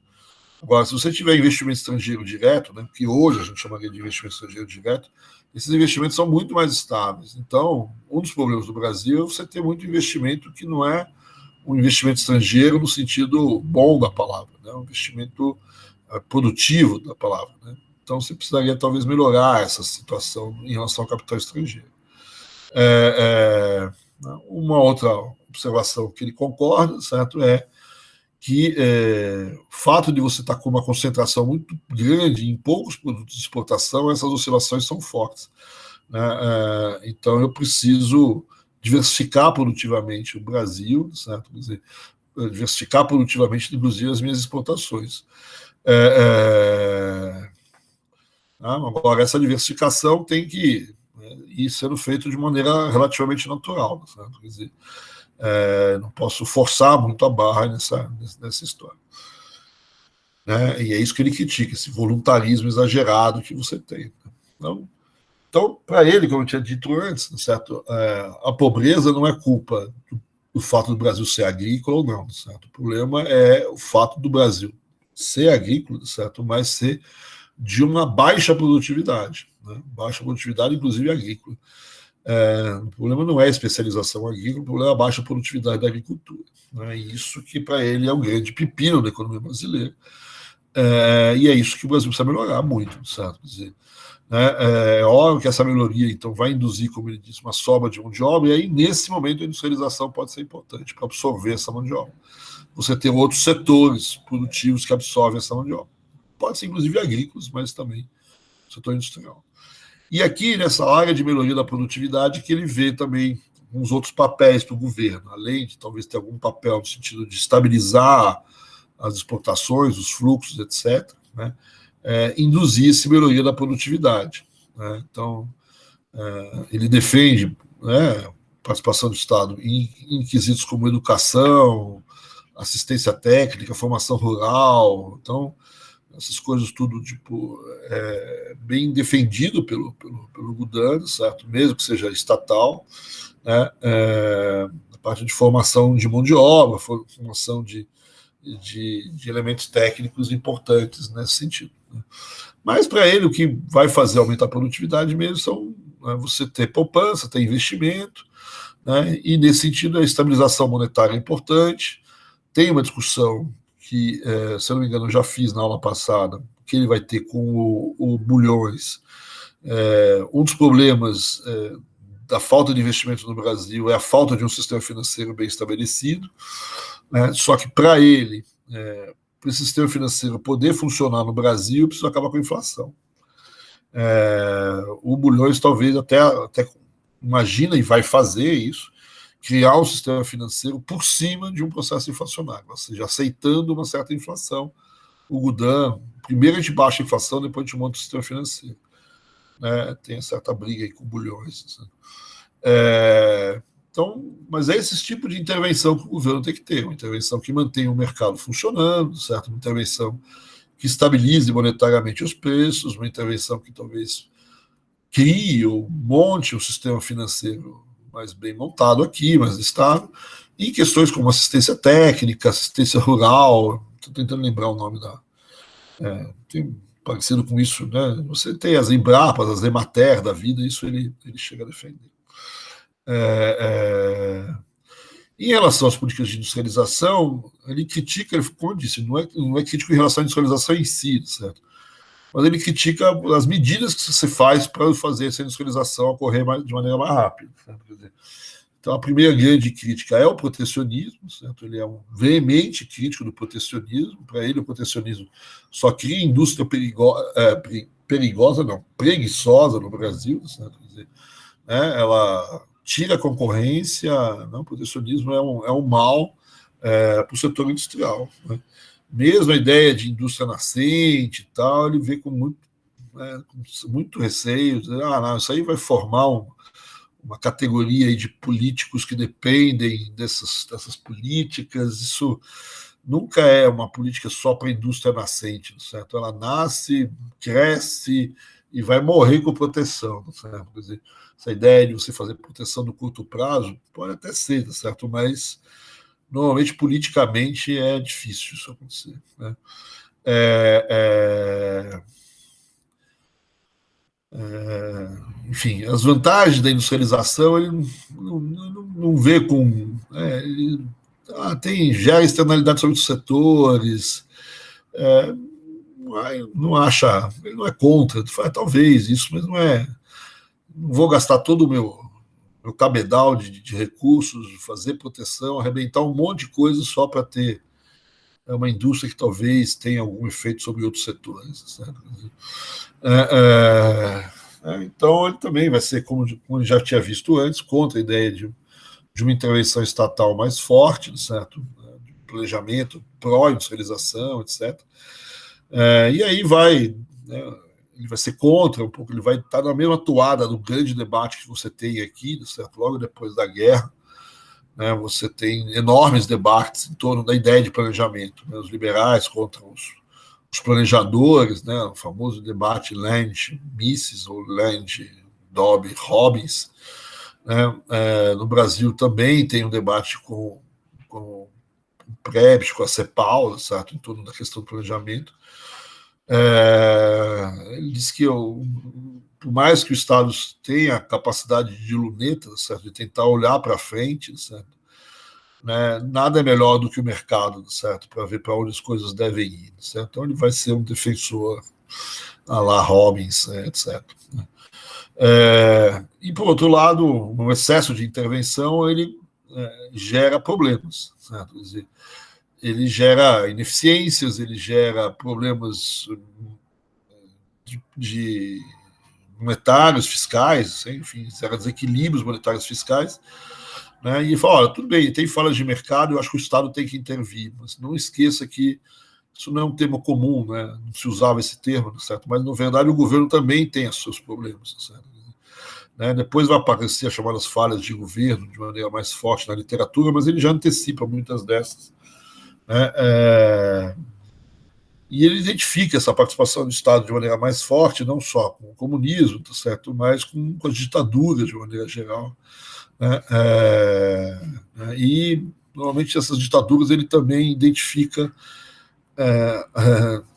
Agora, se você tiver investimento estrangeiro direto, né, que hoje a gente chamaria de investimento estrangeiro direto, esses investimentos são muito mais estáveis. Então, um dos problemas do Brasil é você ter muito investimento que não é um investimento estrangeiro no sentido bom da palavra, né, um investimento produtivo da palavra. Né? Então, você precisaria talvez melhorar essa situação em relação ao capital estrangeiro. Uma outra observação que ele concorda, certo, é que o fato de você estar com uma concentração muito grande em poucos produtos de exportação, essas oscilações são fortes. Né? Então, eu preciso diversificar produtivamente o Brasil, certo? Quer dizer, diversificar produtivamente, inclusive, as minhas exportações. Agora, essa diversificação tem que ir sendo feita de maneira relativamente natural, certo? Quer dizer, não posso forçar muito a barra nessa história. Né? E é isso que ele critica, esse voluntarismo exagerado que você tem. Então para ele, como eu tinha dito antes, certo? A pobreza não é culpa do fato do Brasil ser agrícola ou não, certo? O problema é o fato do Brasil ser agrícola, certo? Mas ser de uma baixa produtividade, né? Baixa produtividade, inclusive agrícola. O problema não é a especialização agrícola, o problema é a baixa produtividade da agricultura. Né? Isso que, para ele, é o grande pepino da economia brasileira. E é isso que o Brasil precisa melhorar muito, certo? Quer dizer, né? É óbvio que essa melhoria, então, vai induzir, como ele disse, uma sobra de mão de obra, e aí, nesse momento, a industrialização pode ser importante para absorver essa mão de obra. Você tem outros setores produtivos que absorvem essa mão de obra. Pode ser, inclusive, agrícolas, mas também setor industrial. E aqui, nessa área de melhoria da produtividade, que ele vê também uns outros papéis para o governo, além de talvez ter algum papel no sentido de estabilizar as exportações, os fluxos, etc., né? Induzir essa melhoria da produtividade, né? Então, ele defende, né, participação do Estado em quesitos como educação, assistência técnica, formação rural. Então, essas coisas tudo tipo bem defendido pelo Gudani, certo? Mesmo que seja estatal, né? A parte de formação de mão de obra, formação de elementos técnicos importantes nesse sentido, né? Mas para ele o que vai fazer aumentar a produtividade mesmo são, né, você ter poupança, ter investimento, né? E nesse sentido a estabilização monetária é importante. Tem uma discussão que, se eu não me engano, eu já fiz na aula passada, que ele vai ter com o Bulhões. Um dos problemas da falta de investimento no Brasil é a falta de um sistema financeiro bem estabelecido, né? Só que para ele, para esse sistema financeiro poder funcionar no Brasil, precisa acabar com a inflação. O Bulhões talvez até imagina e vai fazer isso, criar um sistema financeiro por cima de um processo inflacionário, ou seja, aceitando uma certa inflação. O Gudani, primeiro a gente baixa a inflação, depois a gente monta o sistema financeiro, né? Tem certa briga aí com Bulhões. Então, mas é esse tipo de intervenção que o governo tem que ter, uma intervenção que mantenha o mercado funcionando, certo? Uma intervenção que estabilize monetariamente os preços, uma intervenção que talvez crie ou monte um sistema financeiro mais bem montado aqui, mais estável, e questões como assistência técnica, assistência rural. Estou tentando lembrar o nome da... tem parecido com isso, né? Você tem as Embrapas, as Emater da vida, isso ele chega a defender. Em relação às políticas de industrialização, ele critica, como eu disse, não é crítico em relação à industrialização em si, certo? Mas ele critica as medidas que você faz para fazer essa industrialização ocorrer de maneira mais rápida. Então, a primeira grande crítica é o protecionismo, certo? Ele é um veemente crítico do protecionismo. Para ele, o protecionismo só cria indústria preguiçosa no Brasil, certo? Quer dizer, ela tira a concorrência, não, o protecionismo é um mal para o setor industrial, né? Mesmo a ideia de indústria nascente e tal, ele vê com muito receio, dizer, não, isso aí vai formar uma categoria aí de políticos que dependem dessas políticas. Isso nunca é uma política só para a indústria nascente, certo? Ela nasce, cresce e vai morrer com proteção, certo? Quer dizer, essa ideia de você fazer proteção no curto prazo pode até ser, certo? Mas normalmente politicamente é difícil isso acontecer, né? Enfim, as vantagens da industrialização ele não vê com... ele gera externalidade sobre os setores, não acha, ele não é contra, talvez isso, mas não vou gastar todo o meu cabedal de recursos, fazer proteção, arrebentar um monte de coisa só para ter uma indústria que talvez tenha algum efeito sobre outros setores, certo? Então, ele também vai ser, como já tinha visto antes, contra a ideia de uma intervenção estatal mais forte, certo? De planejamento, pró-industrialização, etc. E aí ele vai ser contra um pouco, ele vai estar na mesma toada do grande debate que você tem aqui, certo? Logo depois da guerra, né? Você tem enormes debates em torno da ideia de planejamento, né? Os liberais contra os planejadores, né? O famoso debate Land-Mises ou Land-Dobbs-Robbins, né? No Brasil também tem um debate com o Prebisch, com a CEPAL, certo? Em torno da questão do planejamento. Ele diz que por mais que o Estado tenha a capacidade de luneta, certo? De tentar olhar para frente, certo? Né? Nada é melhor do que o mercado, certo? Para ver para onde as coisas devem ir, certo? Então ele vai ser um defensor a la Robbins, etc. E, por outro lado, o excesso de intervenção ele gera problemas, certo? Quer dizer, ele gera ineficiências, ele gera problemas de monetários, fiscais, enfim, gera desequilíbrios monetários fiscais, né? E fala, olha, tudo bem, tem falhas de mercado, eu acho que o Estado tem que intervir, mas não esqueça que isso não é um termo comum, né? Não se usava esse termo, certo? Mas, na verdade, o governo também tem os seus problemas, certo? Né? Depois vai aparecer as chamadas falhas de governo de maneira mais forte na literatura, mas ele já antecipa muitas dessas. Né? E ele identifica essa participação do Estado de maneira mais forte, não só com o comunismo, tá certo? Mas com as ditaduras de maneira geral. Né? E, normalmente, essas ditaduras ele também identifica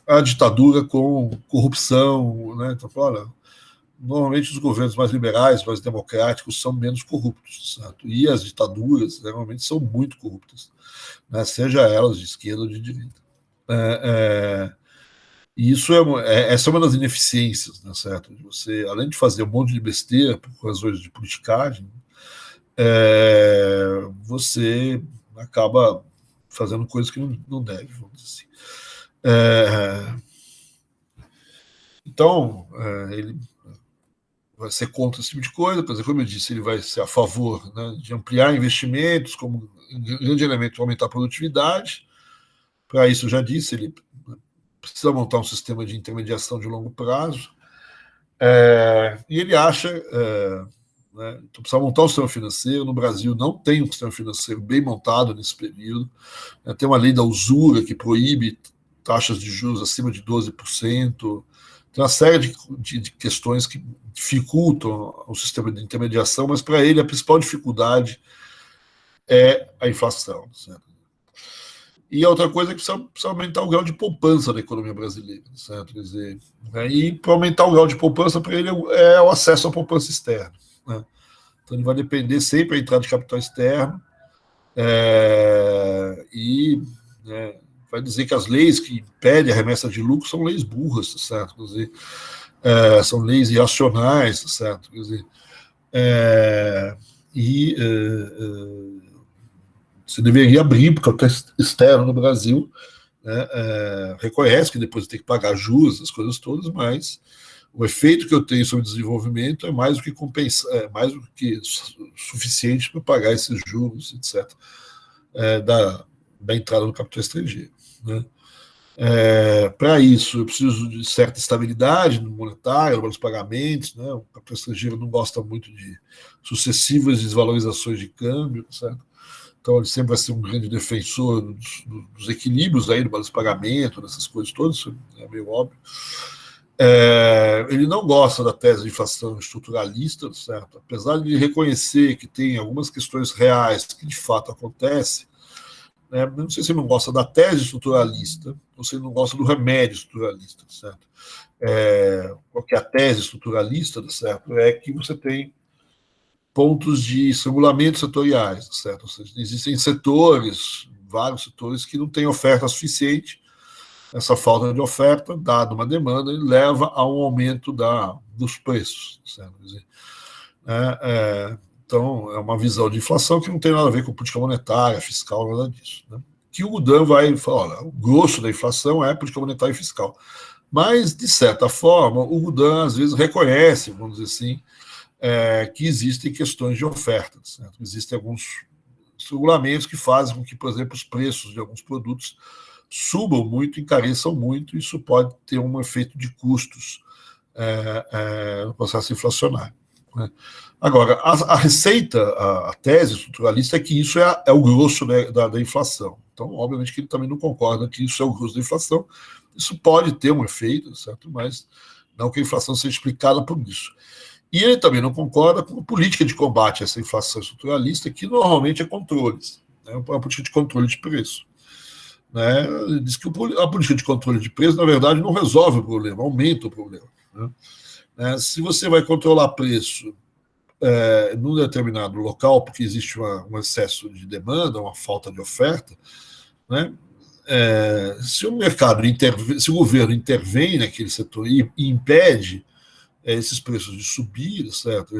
a ditadura com corrupção. Né? Então, olha, normalmente os governos mais liberais, mais democráticos, são menos corruptos, certo? E as ditaduras, normalmente, são muito corruptas, né? Seja elas de esquerda ou de direita. E isso essa é uma das ineficiências, né, certo? Você, além de fazer um monte de besteira por razões de politicagem, você acaba fazendo coisas que não deve, vamos dizer assim. Então, ele vai ser contra esse tipo de coisa, quer dizer, como eu disse, ele vai ser a favor, né, de ampliar investimentos, como grande elemento aumentar a produtividade. Para isso, eu já disse, ele precisa montar um sistema de intermediação de longo prazo, e ele acha, né, então precisa montar um sistema financeiro. No Brasil não tem um sistema financeiro bem montado nesse período, né, tem uma lei da usura que proíbe taxas de juros acima de 12%, tem uma série de questões que dificultam o sistema de intermediação, mas para ele a principal dificuldade é a inflação, certo? E a outra coisa é que precisa aumentar o grau de poupança da economia brasileira, certo? Quer dizer, né? E para aumentar o grau de poupança, para ele é o acesso à poupança externa. Né? Então ele vai depender sempre da entrada de capital externo, e, né, vai dizer que as leis que impedem a remessa de lucro são leis burras, certo? Quer dizer, são leis irracionais, certo? Quer dizer, você deveria abrir para o capital externo no Brasil, né? Reconhece que depois tem que pagar juros, as coisas todas, mas o efeito que eu tenho sobre o desenvolvimento é mais do que mais do que suficiente para pagar esses juros, etc., da entrada do capital estrangeiro. Né? Para isso, eu preciso de certa estabilidade monetária, nos pagamentos. Né? O capital estrangeiro não gosta muito de sucessivas desvalorizações de câmbio, certo? Então, ele sempre vai ser um grande defensor dos equilíbrios aí, do balanço de pagamento, dessas coisas todas, isso é meio óbvio. Ele não gosta da tese de inflação estruturalista, certo? Apesar de reconhecer que tem algumas questões reais que de fato acontecem, né? Não sei se ele não gosta da tese estruturalista ou se ele não gosta do remédio estruturalista, certo? Porque a tese estruturalista, certo, é que você tem pontos de estrangulamento setoriais, certo? Ou seja, existem setores, vários setores, que não têm oferta suficiente. Essa falta de oferta, dada uma demanda, leva a um aumento dos preços, certo? Quer dizer, então, é uma visão de inflação que não tem nada a ver com política monetária, fiscal, nada disso. Né? Que o Gudan vai falar, olha, o grosso da inflação é política monetária e fiscal. Mas, de certa forma, o Gudan, às vezes, reconhece, vamos dizer assim, que existem questões de oferta, certo? Existem alguns regulamentos que fazem com que, por exemplo, os preços de alguns produtos subam muito, encareçam muito, e isso pode ter um efeito de custos no processo inflacionário. Né? Agora, a receita, a tese estruturalista é que isso é o grosso, né, da inflação. Então, obviamente que ele também não concorda que isso é o grosso da inflação. Isso pode ter um efeito, certo? Mas não que a inflação seja explicada por isso. E ele também não concorda com a política de combate a essa inflação estruturalista, que normalmente é controles, né? Uma política de controle de preço. Né? Ele diz que a política de controle de preço, na verdade, não resolve o problema, aumenta o problema. Né? Se você vai controlar preço num determinado local, porque existe um excesso de demanda, uma falta de oferta, né? se o mercado se o governo intervém naquele setor e impede esses preços de subir, certo?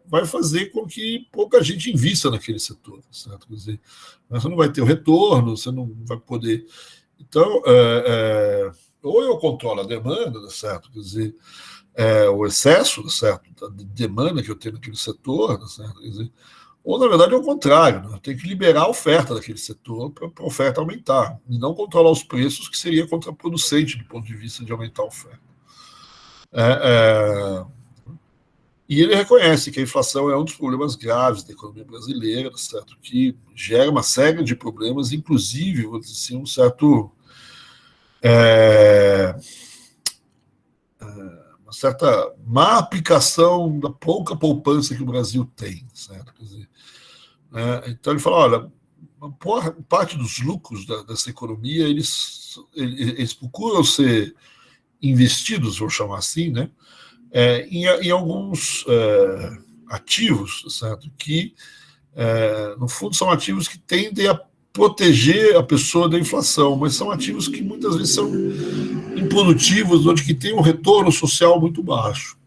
Vai fazer com que pouca gente invista naquele setor, certo? Quer dizer, você não vai ter o retorno, você não vai poder. Então, ou eu controlo a demanda, certo? Quer dizer, o excesso, certo, da demanda que eu tenho naquele setor, certo? Quer dizer, ou, na verdade, é o contrário, né? Eu tenho que liberar a oferta daquele setor para a oferta aumentar, e não controlar os preços, que seria contraproducente do ponto de vista de aumentar a oferta. E ele reconhece que a inflação é um dos problemas graves da economia brasileira, certo? Que gera uma série de problemas, inclusive, vou dizer assim, um certo uma certa má aplicação da pouca poupança que o Brasil tem, certo? Quer dizer, então ele fala, olha, uma parte dos lucros dessa economia eles procuram ser investidos, vou chamar assim, né? Em alguns ativos, certo? Que no fundo são ativos que tendem a proteger a pessoa da inflação, mas são ativos que muitas vezes são improdutivos, onde que tem um retorno social muito baixo.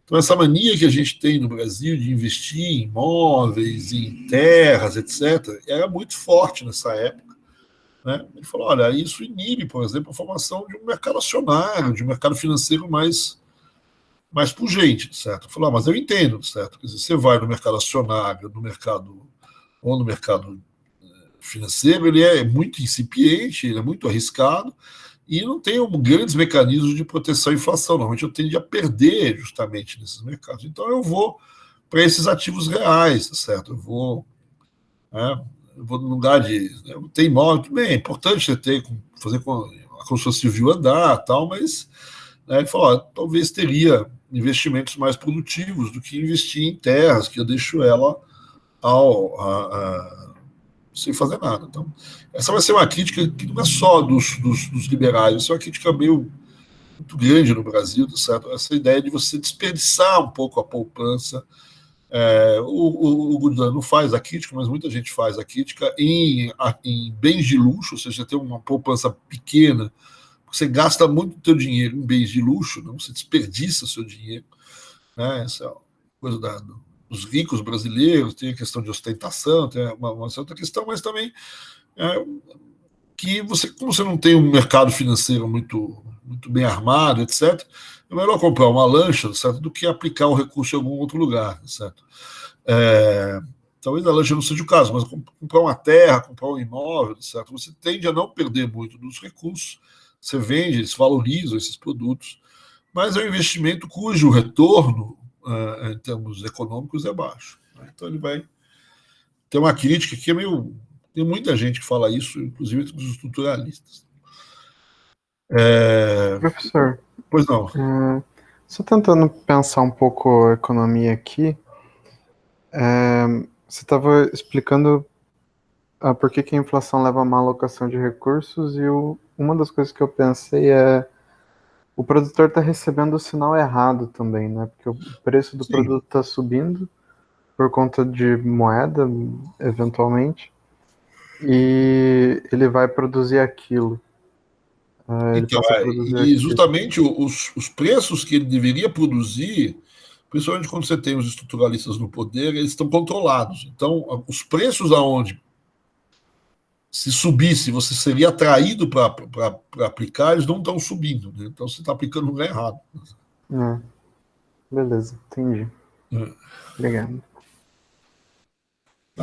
Então, essa mania que a gente tem no Brasil de investir em imóveis, em terras, etc., era muito forte nessa época. Né? Ele falou, olha, isso inibe, por exemplo, a formação de um mercado acionário, de um mercado financeiro mais pungente, certo? Ele falou, mas eu entendo, certo? Quer dizer, você vai no mercado acionário, no mercado financeiro, ele é muito incipiente, ele é muito arriscado, e não tem grandes mecanismos de proteção à inflação. Normalmente eu tendo a perder justamente nesses mercados. Então eu vou para esses ativos reais, certo? Eu vou no lugar de. Tem imóvel, tudo bem, é importante você fazer com a construção civil andar, tal, mas ele falou, talvez teria investimentos mais produtivos do que investir em terras, que eu deixo ela sem fazer nada. Então, essa vai ser uma crítica que não é só dos liberais, essa é uma crítica muito grande no Brasil, certo? Essa ideia de você desperdiçar um pouco a poupança. O Gudlan não faz a crítica, mas muita gente faz a crítica em bens de luxo, ou seja, ter uma poupança pequena, você gasta muito do seu dinheiro em bens de luxo, não? Você desperdiça o seu dinheiro. Né? Essa é uma coisa dos ricos brasileiros, tem a questão de ostentação, tem uma certa questão, mas também que como você não tem um mercado financeiro muito bem armado, etc., é melhor comprar uma lancha, certo, do que aplicar o recurso em algum outro lugar, certo? Talvez a lancha não seja o caso, mas comprar uma terra, comprar um imóvel, certo? Você tende a não perder muito dos recursos, você vende, eles valorizam esses produtos, mas é um investimento cujo retorno, em termos econômicos, é baixo. Então ele vai ter uma crítica que tem muita gente que fala isso, inclusive entre os estruturalistas. Professor, pois não. Só tentando pensar um pouco a economia aqui, você estava explicando por que a inflação leva a má alocação de recursos, e uma das coisas que eu pensei o produtor está recebendo o sinal errado também, né? Porque o preço do produto está subindo por conta de moeda, eventualmente, e ele vai produzir aquilo. Então, justamente os preços que ele deveria produzir, principalmente quando você tem os estruturalistas no poder, eles estão controlados. Então, os preços aonde se subisse, você seria atraído para aplicar, eles não estão subindo. Né? Então, você está aplicando no lugar errado. Beleza, entendi. Obrigado.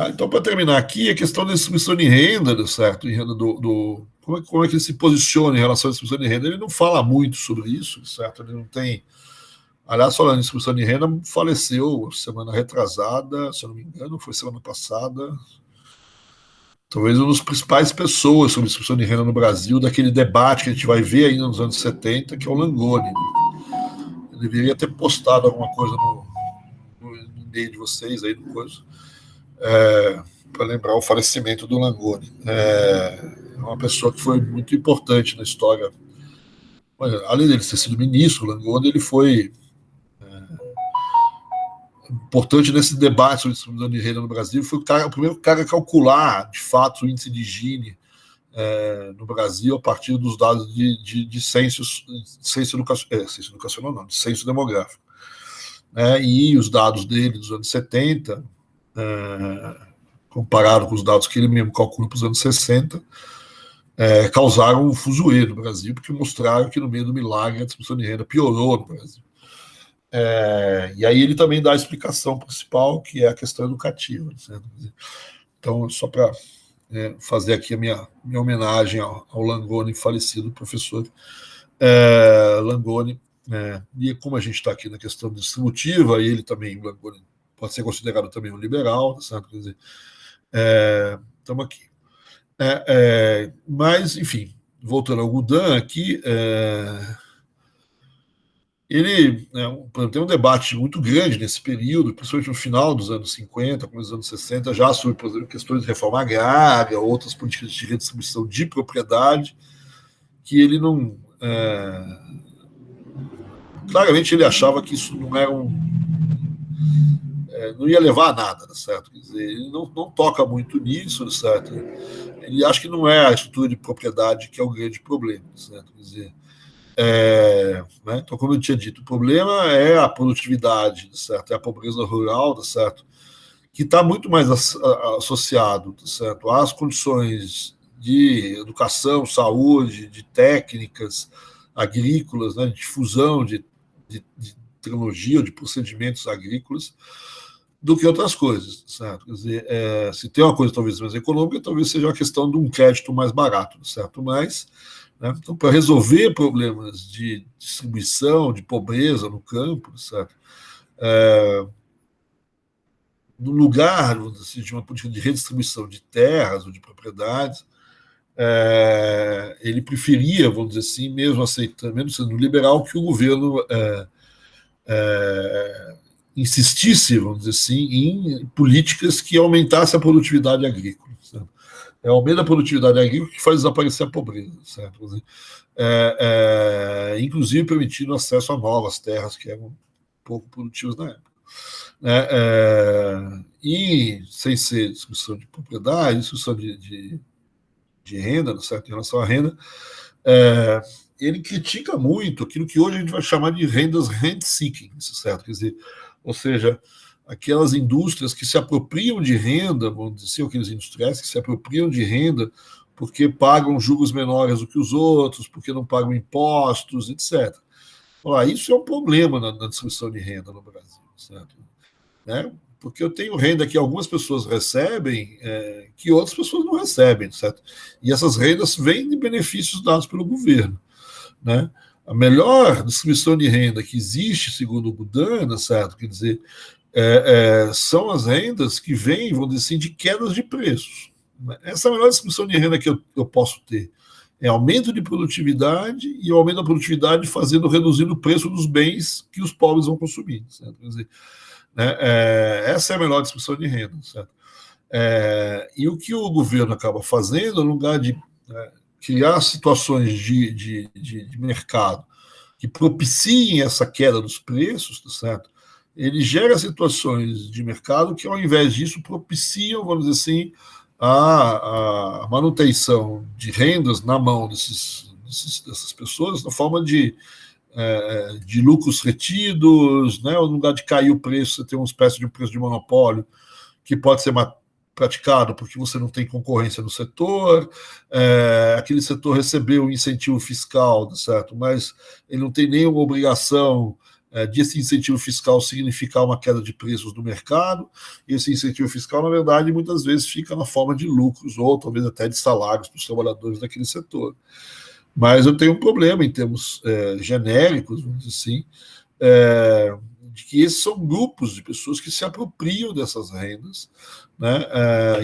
Então, para terminar aqui, a questão da distribuição de renda, certo? Renda como é que ele se posiciona em relação à distribuição de renda? Ele não fala muito sobre isso, certo? Ele não tem. Aliás, falando em distribuição de renda, faleceu semana retrasada, se eu não me engano, foi semana passada. Talvez uma das principais pessoas sobre distribuição de renda no Brasil, daquele debate que a gente vai ver ainda nos anos 70, que é o Langoni. Eu deveria ter postado alguma coisa no e-mail de vocês aí, para lembrar o falecimento do Langoni. É uma pessoa que foi muito importante na história. Além dele ter sido ministro, o Langoni ele foi importante nesse debate sobre distribuição de renda no Brasil foi o primeiro cara a calcular, de fato, o índice de Gini no Brasil a partir dos dados de censo educacional, não, de censo demográfico. E os dados dele dos anos 70, comparado com os dados que ele mesmo calcula para os anos 60, causaram um fuzuê no Brasil, porque mostraram que no meio do milagre a distribuição de renda piorou no Brasil. E aí ele também dá a explicação principal, que é a questão educativa. Certo? Então, só para fazer aqui a minha homenagem ao Langoni, falecido professor Langoni, e como a gente está aqui na questão distributiva, e ele também, o Langoni, pode ser considerado também um liberal, certo? Quer dizer, estamos aqui. Mas, enfim, voltando ao Goudin aqui, ele tem um debate muito grande nesse período, principalmente no final dos anos 50, começo dos anos 60, já sobre, por exemplo, questões de reforma agrária, outras políticas de redistribuição de propriedade, que ele não... claramente ele achava que isso não era não ia levar a nada, certo? Quer dizer, ele não toca muito nisso, certo? Ele acha que não é a estrutura de propriedade que é o grande problema, certo? Quer dizer, então, como eu tinha dito, o problema é a produtividade, certo? É a pobreza rural, certo? Que está muito mais associado, certo? Às condições de educação, saúde, de técnicas agrícolas, de difusão de tecnologia, de procedimentos agrícolas, do que outras coisas, certo? Quer dizer, se tem uma coisa talvez mais econômica, talvez seja a questão de um crédito mais barato, certo? Mas, então, para resolver problemas de distribuição, de pobreza no campo, certo? No lugar de uma política de redistribuição de terras ou de propriedades, ele preferia, vamos dizer assim, mesmo aceitando, mesmo sendo liberal, que o governo insistisse, vamos dizer assim, em políticas que aumentassem a produtividade agrícola. Certo? É o aumento da produtividade agrícola que faz desaparecer a pobreza, certo? Inclusive permitindo acesso a novas terras que eram pouco produtivas na época. E sem ser discussão de propriedade, discussão de renda, certo? Em relação à renda, ele critica muito aquilo que hoje a gente vai chamar de rendas rent-seeking, certo? Quer dizer, ou seja, aquelas indústrias que se apropriam de renda, vamos dizer, aqueles industriais que se apropriam de renda porque pagam juros menores do que os outros, porque não pagam impostos, etc. Isso é um problema na distribuição de renda no Brasil, certo? Porque eu tenho renda que algumas pessoas recebem que outras pessoas não recebem, certo? E essas rendas vêm de benefícios dados pelo governo, A melhor distribuição de renda que existe, segundo o Goudin, certo? Quer dizer, são as rendas que vêm, vamos dizer assim, de quedas de preços. Essa é a melhor distribuição de renda que eu posso ter. É aumento de produtividade e aumento da produtividade reduzindo o preço dos bens que os pobres vão consumir, certo? Quer dizer, essa é a melhor distribuição de renda, certo? E o que o governo acaba fazendo, no lugar de criar situações de mercado que propiciem essa queda dos preços, certo? Ele gera situações de mercado que, ao invés disso, propiciam, vamos dizer assim, a manutenção de rendas na mão dessas pessoas, na forma de lucros retidos, no lugar de cair o preço, você tem uma espécie de um preço de monopólio que pode ser praticado porque você não tem concorrência no setor, aquele setor recebeu um incentivo fiscal, certo? Mas ele não tem nenhuma obrigação de esse incentivo fiscal significar uma queda de preços no mercado, e esse incentivo fiscal, na verdade, muitas vezes fica na forma de lucros, ou talvez até de salários para os trabalhadores daquele setor. Mas eu tenho um problema em termos genéricos, vamos dizer assim, de que esses são grupos de pessoas que se apropriam dessas rendas,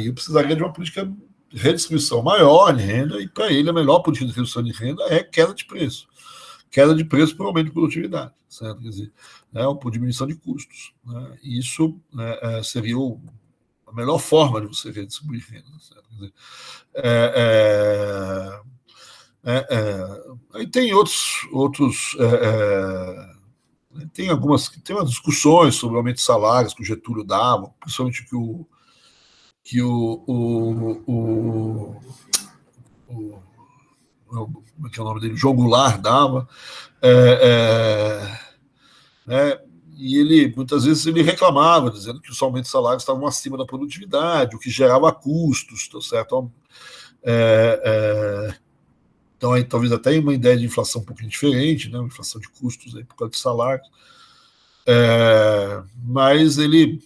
e eu precisaria de uma política de redistribuição maior de renda, e para ele a melhor política de redistribuição de renda é queda de preço. Queda de preço por aumento de produtividade, certo? Quer dizer, ou por diminuição de custos. Isso seria a melhor forma de você redistribuir renda, certo? Quer dizer, aí tem outros Tem umas discussões sobre o aumento de salários que o Getúlio dava, principalmente como é que é o nome dele? João Goulart dava. Né? E ele, muitas vezes, ele reclamava, dizendo que os aumentos de salários estavam acima da produtividade, o que gerava custos, tá certo? Então, aí, talvez até uma ideia de inflação um pouquinho diferente, né? Uma inflação de custos aí por causa de salários. Mas ele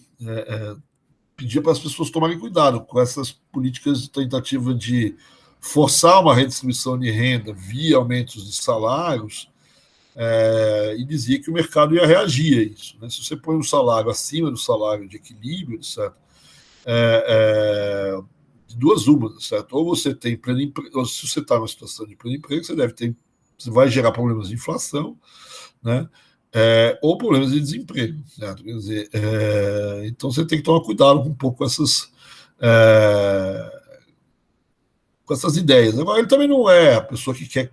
pedia para as pessoas tomarem cuidado com essas políticas de tentativa de forçar uma redistribuição de renda via aumentos de salários, e dizia que o mercado ia reagir a isso. Né? Se você põe um salário acima do salário de equilíbrio, certo? De duas umas, certo? Ou você tem pleno emprego, ou se você está numa situação de pleno emprego, você vai gerar problemas de inflação, né? Ou problemas de desemprego, certo? Quer dizer, então você tem que tomar cuidado um pouco com essas ideias. Agora, ele também não é a pessoa que quer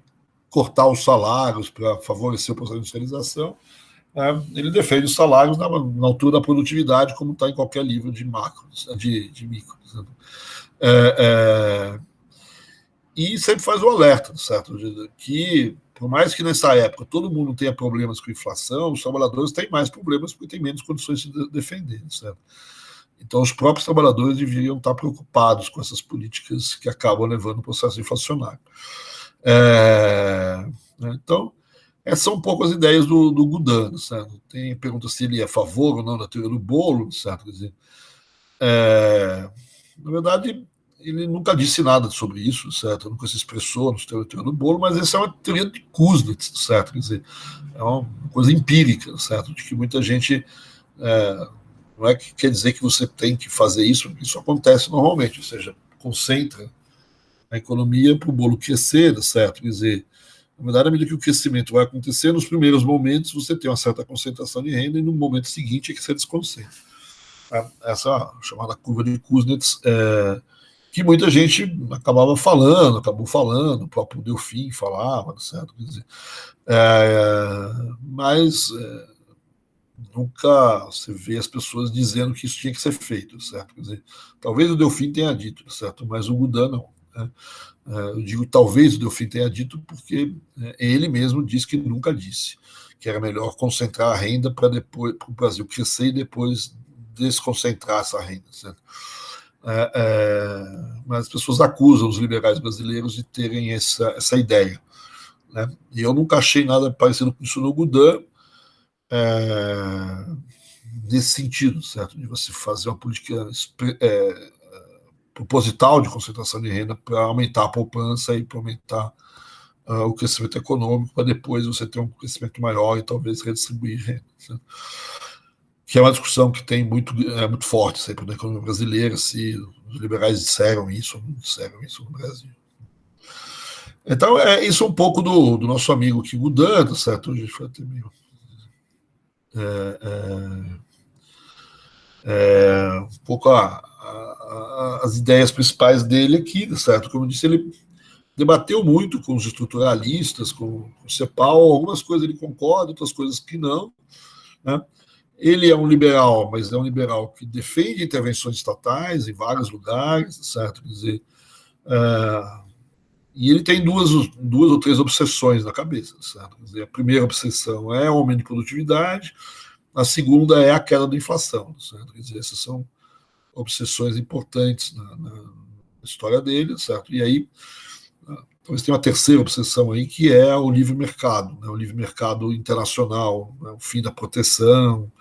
cortar os salários para favorecer o processo de industrialização. Ele defende os salários na altura da produtividade, como está em qualquer livro de macro, de micro. E sempre faz o alerta, certo? Que, por mais que nessa época todo mundo tenha problemas com inflação, os trabalhadores têm mais problemas porque têm menos condições de defender, certo? Então, os próprios trabalhadores deveriam estar preocupados com essas políticas que acabam levando o processo inflacionário. Então, essas são um pouco as ideias do Gudano, certo? Tem pergunta se ele é a favor ou não da teoria do bolo, certo? Quer dizer, na verdade, ele nunca disse nada sobre isso, certo? Nunca se expressou na teoria do bolo, mas essa é uma teoria de Kuznets, certo? Quer dizer, é uma coisa empírica, certo? De que muita gente não é que quer dizer que você tem que fazer isso acontece normalmente, ou seja, concentra a economia para o bolo crescer, certo? Quer dizer, na verdade, à medida que o crescimento vai acontecer, nos primeiros momentos você tem uma certa concentração de renda e no momento seguinte é que você desconcentra. Essa é a chamada curva de Kuznets, que muita gente acabou falando, o próprio Delfim falava, certo? Quer dizer, mas nunca você vê as pessoas dizendo que isso tinha que ser feito, certo? Quer dizer, talvez o Delfim tenha dito, certo? Mas o Gudin não. Né? Eu digo talvez o Delfim tenha dito porque ele mesmo disse que nunca disse que era melhor concentrar a renda para depois o Brasil crescer e depois desconcentrar essa renda, certo? Mas as pessoas acusam os liberais brasileiros de terem essa ideia, né? E eu nunca achei nada parecido com isso no Gudin, nesse sentido, certo? De você fazer uma política proposital de concentração de renda para aumentar a poupança e para aumentar o crescimento econômico, para depois você ter um crescimento maior e talvez redistribuir renda, certo? Que é uma discussão que tem muito forte sempre na economia brasileira, se os liberais disseram isso ou não disseram isso no Brasil. Então, isso é um pouco do nosso amigo aqui, Gudin, certo? Hoje foi até meio um pouco as ideias principais dele aqui, certo? Como eu disse, ele debateu muito com os estruturalistas, com o CEPAL, algumas coisas ele concorda, outras coisas que não, né? Ele é um liberal, mas é um liberal que defende intervenções estatais em vários lugares, certo? Quer dizer, e ele tem duas ou três obsessões na cabeça, certo? Quer dizer, a primeira obsessão é o aumento de produtividade, a segunda é a queda da inflação, certo? Quer dizer, essas são obsessões importantes na história dele, certo? E aí, talvez tenha uma terceira obsessão aí, que é o livre mercado, né? O livre mercado internacional, né? O fim da proteção,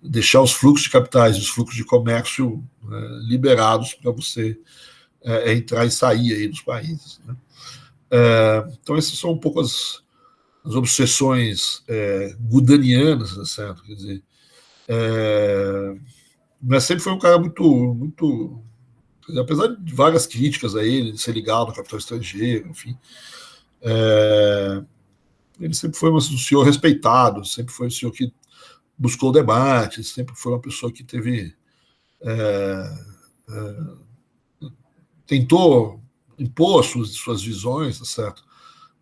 deixar os fluxos de capitais, os fluxos de comércio liberados para você entrar e sair aí dos países, né? Então, essas são um pouco as obsessões gudanianas, né, certo? Quer dizer, mas sempre foi um cara muito apesar de várias críticas a ele, de ser ligado ao capital estrangeiro, enfim, ele sempre foi um senhor respeitado, sempre foi um senhor que buscou o debate, sempre foi uma pessoa que teve tentou impor suas visões, tá certo?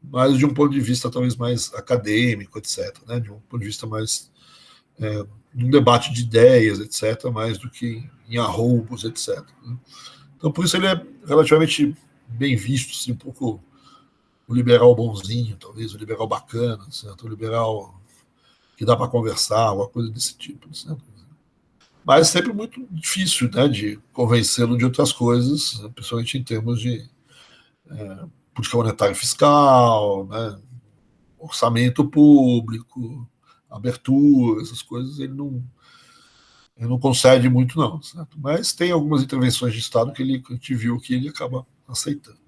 Mas de um ponto de vista talvez mais acadêmico, etc., né? De um ponto de vista mais num debate de ideias, etc., mais do que em arroubos, etc. Então, por isso ele é relativamente bem visto, assim, um pouco o liberal bonzinho, talvez, o liberal bacana, certo? O liberal que dá para conversar, alguma coisa desse tipo, certo? Mas é sempre muito difícil, né, de convencê-lo de outras coisas, principalmente em termos de política monetária e fiscal, né, orçamento público, abertura, essas coisas, ele não concede muito, não, certo? Mas tem algumas intervenções de Estado que a gente viu que ele acaba aceitando.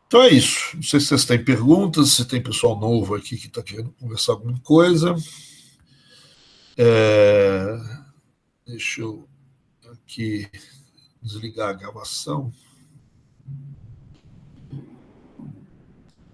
Então é isso. Não sei se vocês têm perguntas, se tem pessoal novo aqui que está querendo conversar alguma coisa. Deixa eu aqui desligar a gravação.